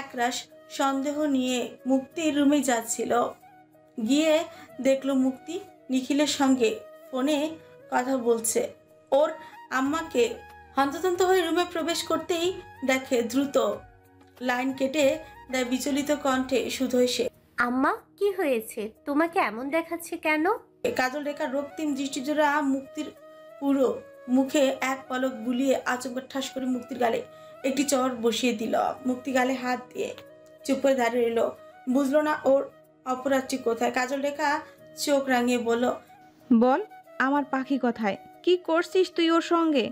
একরাশ সন্দেহ নিয়ে মুক্তির রুমে যাচ্ছিল। গিয়ে দেখলো মুক্তি নিখিলের সঙ্গে ফোনে কথা বলছে। ওর আম্মাকে হন্তদন্ত হয়ে রুমে প্রবেশ করতেই দেখে দ্রুত লাইন কেটে দেয় বিচলিত কণ্ঠে শুধু সে। আম্মা কি হয়েছে, তোমাকে এমন দেখাচ্ছে কেন? কাজল রেখার রক্তিম দৃষ্টিজোড়া মুক্তির পুরো মুখে এক পলক বুলিয়ে আচমকা ঠাস করে মুক্তির গালে একটি চর বসিয়ে দিল। মুক্তি গালে হাত দিয়ে চুপ করে দাঁড়িয়ে রইল, বুঝলো না ওর অপরাধটি কোথায়। কাজল রেখা চোখ রাঙিয়ে বলল, বল আমার পাখি কোথায়? কি করছিস তুই ওর সঙ্গে?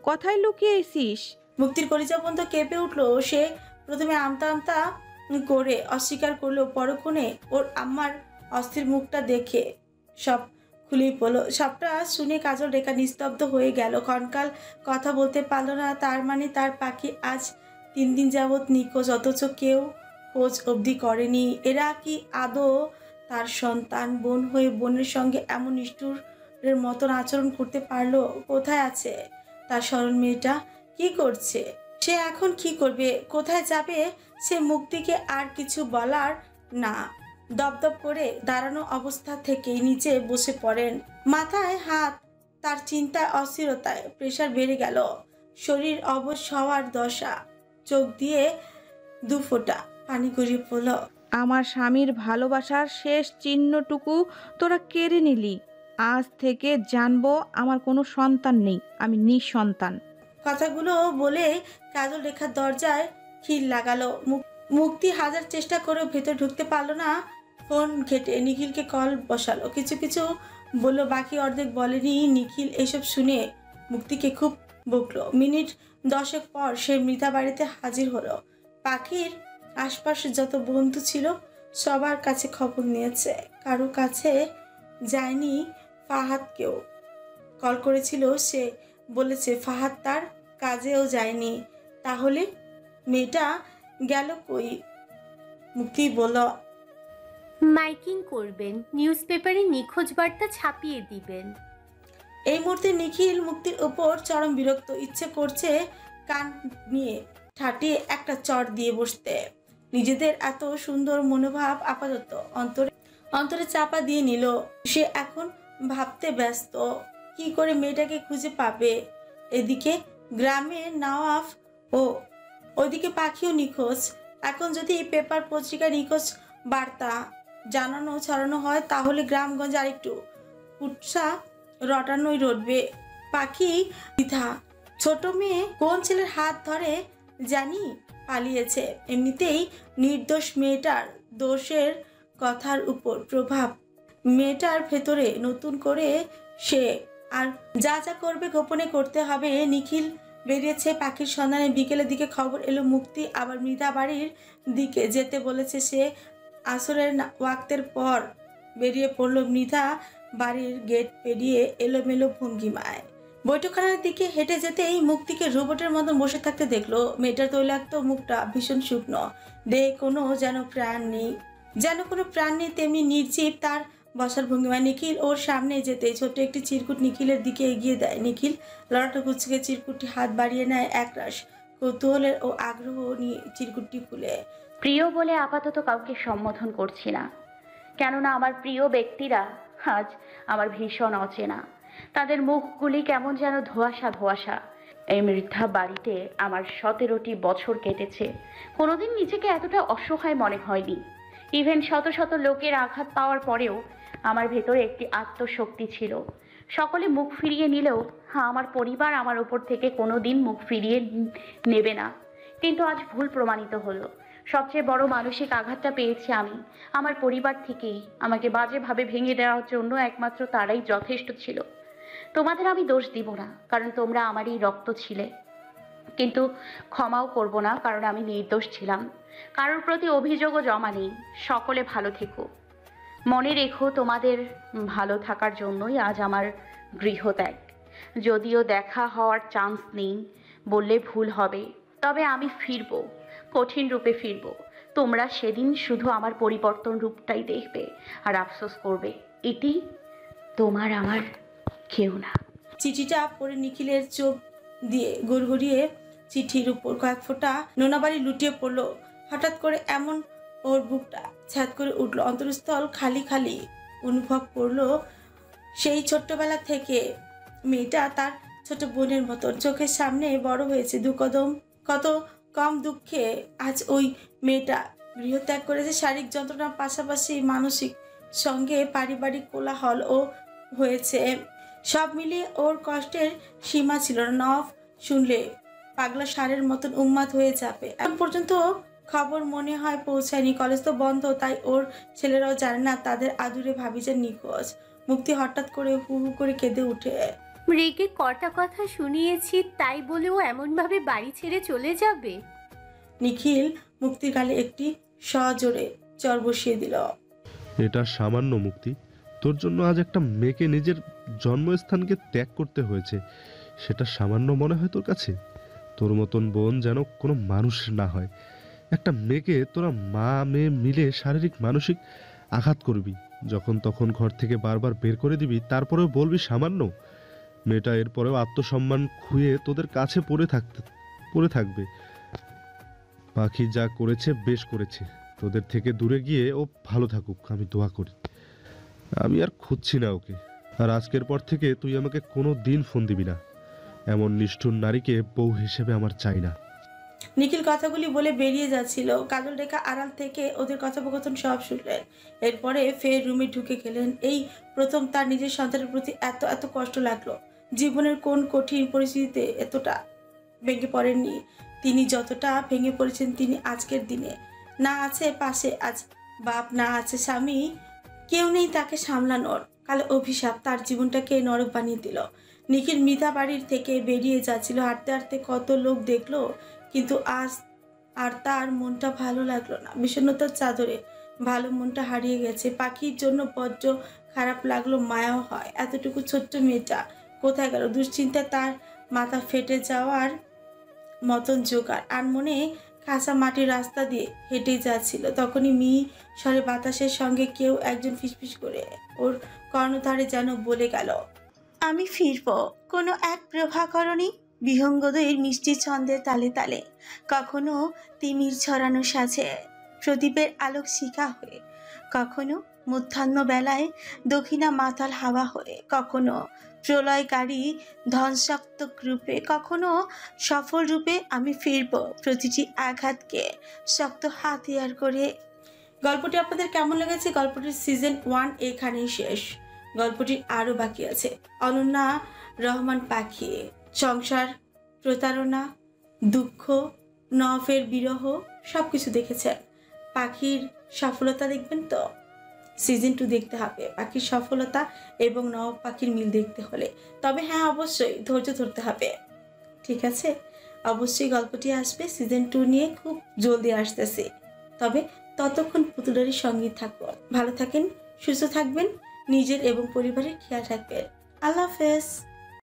কোথায় লুকিয়েছিস? মুক্তির কলিজা পর্যন্ত কেঁপে উঠলো। সে প্রথমে আমতা আমতা করে অস্বীকার করলো, পরক্ষণে ওর আম্মার অস্থির মুখটা দেখে সব খুলেই পড়লো। সবটা শুনে কাজল রেখা নিস্তব্ধ হয়ে গেল। ক্ষণকাল কথা বলতে পারলো না। তার মানে তার পাখি আজ 3 দিন যাবৎ নিখোঁজ, অথচ কেউ খোঁজ অবধি করেনি। এরা কি আদৌ তার সন্তান? বোন হয়ে বোনের সঙ্গে এমন নিষ্ঠুরের মতন আচরণ করতে পারলো? কোথায় আছে তার সরল মেয়েটা? কি করছে সে এখন? কি করবে? কোথায় যাবে সে? মুক্তিকে আর কিছু বলার না, দপদপ করে দাঁড়ানো অবস্থা থেকেই নিচে বসে পড়েন, মাথায় হাত। তার চিন্তায় অস্থিরতায় প্রেশার বেড়ে গেল, শরীর অবশ হওয়ার দশা। চোখ দিয়ে 2 ফোঁটা পানি গড়িয়ে পড়ল। আমার স্বামীর ভালোবাসার শেষ চিহ্নটুকু তোরা কেড়ে নিলি। আজ থেকে জানবো আমার কোনো সন্তান নেই, আমি নিঃসন্তান। কথাগুলো বলে কাজল রেখার দরজায় খিল লাগালো। মুক্তি হাজার চেষ্টা করেও ভেতর ঢুকতে পারলো না। ফোন ঘেটে নিখিলকে কল বসালো, কিছু কিছু বললো, বাকি অর্ধেক বলেনি। নিখিল এসব শুনে মুক্তিকে খুব বকলো। মিনিট 10 পর সে মৃতা বাড়িতে হাজির হলো। পাখির আশপাশে যত বন্ধু ছিল সবার কাছে খবর নিয়েছে, কারো কাছে যায়নি। ফাহাদকেও কল করেছিল, সে বলেছে ফাহাদ তার কাজেও যায়নি। তাহলে মেয়েটা গেল কই? মুক্তি বলল, মাইকিং করবেন, নিউজ পেপারে নিখোঁজ বার্তা ছাপিয়ে দিবেন। এই মুহূর্তে নিখিল মুক্তির উপর চরম বিরক্ত। ইচ্ছে করছে কান নিয়ে ঠাটিয়ে একটা চট দিয়ে বসতে। নিজেদের এত সুন্দর মনোভাব আপাতত অন্তরে চাপা দিয়ে নিল। সে এখন ভাবতে ব্যস্ত, কি করে মেয়েটাকে খুঁজে পাবে। এদিকে গ্রামে নওয়াফ ও ওইদিকে পাখিও নিখোঁজ। এখন যদি পেপার পত্রিকা নিখোঁজ বার্তা ছড়ানো হয়, তাহলে গ্রামগঞ্জ আরেকটু উৎসা রটানোই রটবে। পাখি দ্বিধা, ছোট মেয়ে কোন ছেলের হাত ধরে জানি পালিয়েছে। এমনিতেই নির্দোষ মেয়েটার দোষের কথার উপর প্রভাব মেয়েটার ভেতরে নতুন করে সে আর যা যা করবে গোপনে করতে হবে। নিখিল বেরিয়েছে পাখির সন্ধানে। বিকেলের দিকে খবর এলো মুক্তি আবার মৃধা বাড়ির দিকে যেতে বলেছে। সে আসরের ওয়াক্তের পর বেরিয়ে পড়লো। মৃধা বাড়ির গেট পেরিয়ে এলোমেলো ভঙ্গিমায় বৈঠকখানার দিকে হেঁটে যেতেই মুক্তিকে রোবটের মতন বসে থাকতে দেখলো। মেয়েটার তৈলাক্ত মুখটা ভীষণ শুকনো, দেহে কোনো যেন কোনো প্রাণ নেই, তেমনি নির্জীব তার বসার ভঙ্গিমায়। নিখিল ওর সামনে যেতেই ছোট্ট একটি চিরকুট নিখিলের দিকে এগিয়ে দেয়। নিখিল লড়াটা গুছিয়ে চিরকুটটি হাত বাড়িয়ে নেয়, একরাশ কৌতূহলের ও আগ্রহ নিয়ে চিরকুটটি খুলে। প্রিয় বলে আপাতত কাউকে সম্বোধন করছি না, কেননা আমার প্রিয় ব্যক্তিরা আজ আমার ভীষণ অচেনা। তাদের মুখগুলি কেমন যেন ধোঁয়াশা ধোঁয়াশা। এই মৃদ্ধা বাড়িতে আমার 17টি বছর কেটেছে, কোনোদিন নিজেকে এতটা অসহায় মনে হয়নি। ইভেন শত শত লোকের আঘাত পাওয়ার পরেও আমার ভেতরে একটি আত্মশক্তি ছিল। সকলে মুখ ফিরিয়ে নিলেও আমার পরিবার আমার ওপর থেকে কোনো দিন মুখ ফিরিয়ে নেবে না। কিন্তু আজ ভুল প্রমাণিত হলো। সবচেয়ে বড় মানসিক আঘাতটা পেয়েছি আমি আমার পরিবার থেকেই। আমাকে বাজেভাবে ভেঙে দেওয়ার জন্য একমাত্র তারাই যথেষ্ট ছিল। তোমাদের আমি দোষ দিব না, কারণ তোমরা আমারই রক্ত ছিলে। কিন্তু ক্ষমাও করব না, কারণ আমি নির্দোষ ছিলাম। কারোর প্রতি অভিযোগও জমা নেই। সকলে ভালো থেকো। মনে রেখো, তোমাদের ভালো থাকার জন্যই আজ আমার গৃহত্যাগ। যদিও দেখা হওয়ার চান্স নেই বললে ভুল হবে, তবে আমি ফিরব, কঠিন রূপে ফিরব। তোমরা সেদিন শুধু আমার পরিবর্তন রূপটাই দেখবে আর আফসোস করবে। এটি তোমার আমার কেউ না। চিঠিটা পড়ে নিখিলের চোখ দিয়ে গড়গড়িয়ে চিঠির উপর কয়েক ফোঁটা নোনাবাড়ি লুটিয়ে পড়লো। হঠাৎ করে এমন ওর বুকটা ছ্যাদ করে উঠলো। অন্তরস্থল খালি খালি অনুভব করলো। সেই ছোট্টবেলা থেকে মেয়েটা তার ছোট বোনের মতন চোখের সামনে বড় হয়েছে। কত কম দুঃখে আজ ওই মেয়েটা গৃহত্যাগ করেছে। শারীরিক যন্ত্রণার পাশাপাশি মানসিক সঙ্গে পারিবারিক কোলাহল ও হয়েছে। সব মিলিয়ে ওর কষ্টের সীমা ছিল না। নফ শুনলে পাগলা ষাঁড়ের মতন উন্মাদ হয়ে যাবে। এখন পর্যন্ত খবর মনে হয় পৌঁছায়নি। কলেজ তো বন্ধ, তাই ওর ছেলেরাও জানে না তাদের আদুরে ভাবিজের নিখোঁজ। মুক্তি হঠাৎ করে হু হু করে কেঁদে উঠে। রেগে কটা কথা শুনিয়েছি তাই বলেও এমনভাবে বাড়ি ছেড়ে চলে যাবে? নিখিল মুক্তির গালে একটি সজোরে চর বসিয়ে দিল। এটা সামান্য মুক্তি, তোর জন্য আজ একটা মেয়েকে নিজের জন্মস্থানকে ত্যাগ করতে হয়েছে, সেটা সামান্য মনে হয় তোর কাছে? তোর মতন বোন যেন কোনো মানুষ না হয়। একটা মেয়েকে তোরা মা মেয়ে মিলে শারীরিক মানসিক আঘাত করবি, যখন তখন ঘর থেকে বারবার বের করে দিবি, তারপরেও বলবি সামান্য। মেয়েটা এরপরেও আত্মসম্মান খুঁয়ে তোদের কাছে পড়ে থাকবে। পাখি যা করেছে বেশ করেছে, তোদের থেকে দূরে গিয়ে ও ভালো থাকুক, আমি দোয়া করি। আমি আর খুঁজছি না ওকে, আর আজকের পর থেকে তুই আমাকে কোনো দিন ফোন দিবি না। এমন নিষ্ঠুর নারীকে বউ হিসেবে আমার চাই না। নিখিল কথাগুলি বলে বেরিয়ে যাচ্ছিল। কাজল রেখা আড়াল থেকে ওদের কথোপকথন সব শুনলেন। এরপরে ফের রুমে ঢুকে গেলেন। এই প্রথম তার নিজের সন্তানের প্রতি এত এত কষ্ট লাগলো। জীবনের কোন কঠিন পরিস্থিতিতে এতটা ভেঙে পড়েননি তিনি, যতটা ভেঙে পড়েছেন তিনি আজকের দিনে। না আছে পাশে আজ বাপ, না আছে স্বামী, কেউ নেই তাকে সামলানোর। কালো অভিশাপ তার জীবনটাকে নরক বানিয়ে দিল। নিখিল মৃধা বাড়ির থেকে বেরিয়ে যাচ্ছিল। হাঁটতে হাঁটতে কত লোক দেখলো, কিন্তু আজ আর তার মনটা ভালো লাগলো না। বিষণ্ণতার চাদরে ভালো মনটা হারিয়ে গেছে। পাখির জন্য বড্ড খারাপ লাগলো, মায়াও হয়। এতটুকু ছোট্ট মেয়েটা কোথায় গেল? দুশ্চিন্তায় তার মাথা ফেটে যাওয়ার মতন জোগাড়। আর মনে কাঁচা মাটির রাস্তা দিয়ে হেঁটে যাচ্ছিল, তখনই স্বরে বাতাসের সঙ্গে কেউ একজন ফিসফিস করে ওর কর্ণধারে যেন বলে গেল, আমি ফিরব কোনো এক প্রভাকরণী বিহঙ্গদের মিষ্টি ছন্দের তালে তালে, কখনো তিমির ছড়ানো সাজে প্রদীপের আলোক শিখা হয়ে, কখনো মধ্যাহ্ন বেলায় দক্ষিণা মাতাল হাওয়া হয়ে, কখনো প্রলয়কারী ধ্বংসাত্মক রূপে, কখনো সফল রূপে। আমি ফিরব প্রতিটি আঘাতকে শক্ত হাতিয়ার করে। গল্পটি আপনাদের কেমন লেগেছে? গল্পটির সিজন 1 এখানেই শেষ। গল্পটির আরও বাকি আছে। অনন্যা রহমান পাখি সংসার, প্রতারণা, দুঃখ, নফের বিরহ সবকিছু দেখেছেন। পাখির সফলতা দেখবেন তো? সিজন 2 দেখতে হবে পাখির সফলতা এবং নব পাখির মিল দেখতে হলে। তবে হ্যাঁ, অবশ্যই ধৈর্য ধরতে হবে। ঠিক আছে, অবশ্যই গল্পটি আসবে সিজন 2 নিয়ে, খুব জলদি আসতেছে। তবে ততক্ষণ পুতুলের সঙ্গী থাকুন। ভালো থাকেন, সুস্থ থাকবেন, নিজের এবং পরিবারের খেয়াল রাখবেন। আল্লাহ হাফেজ।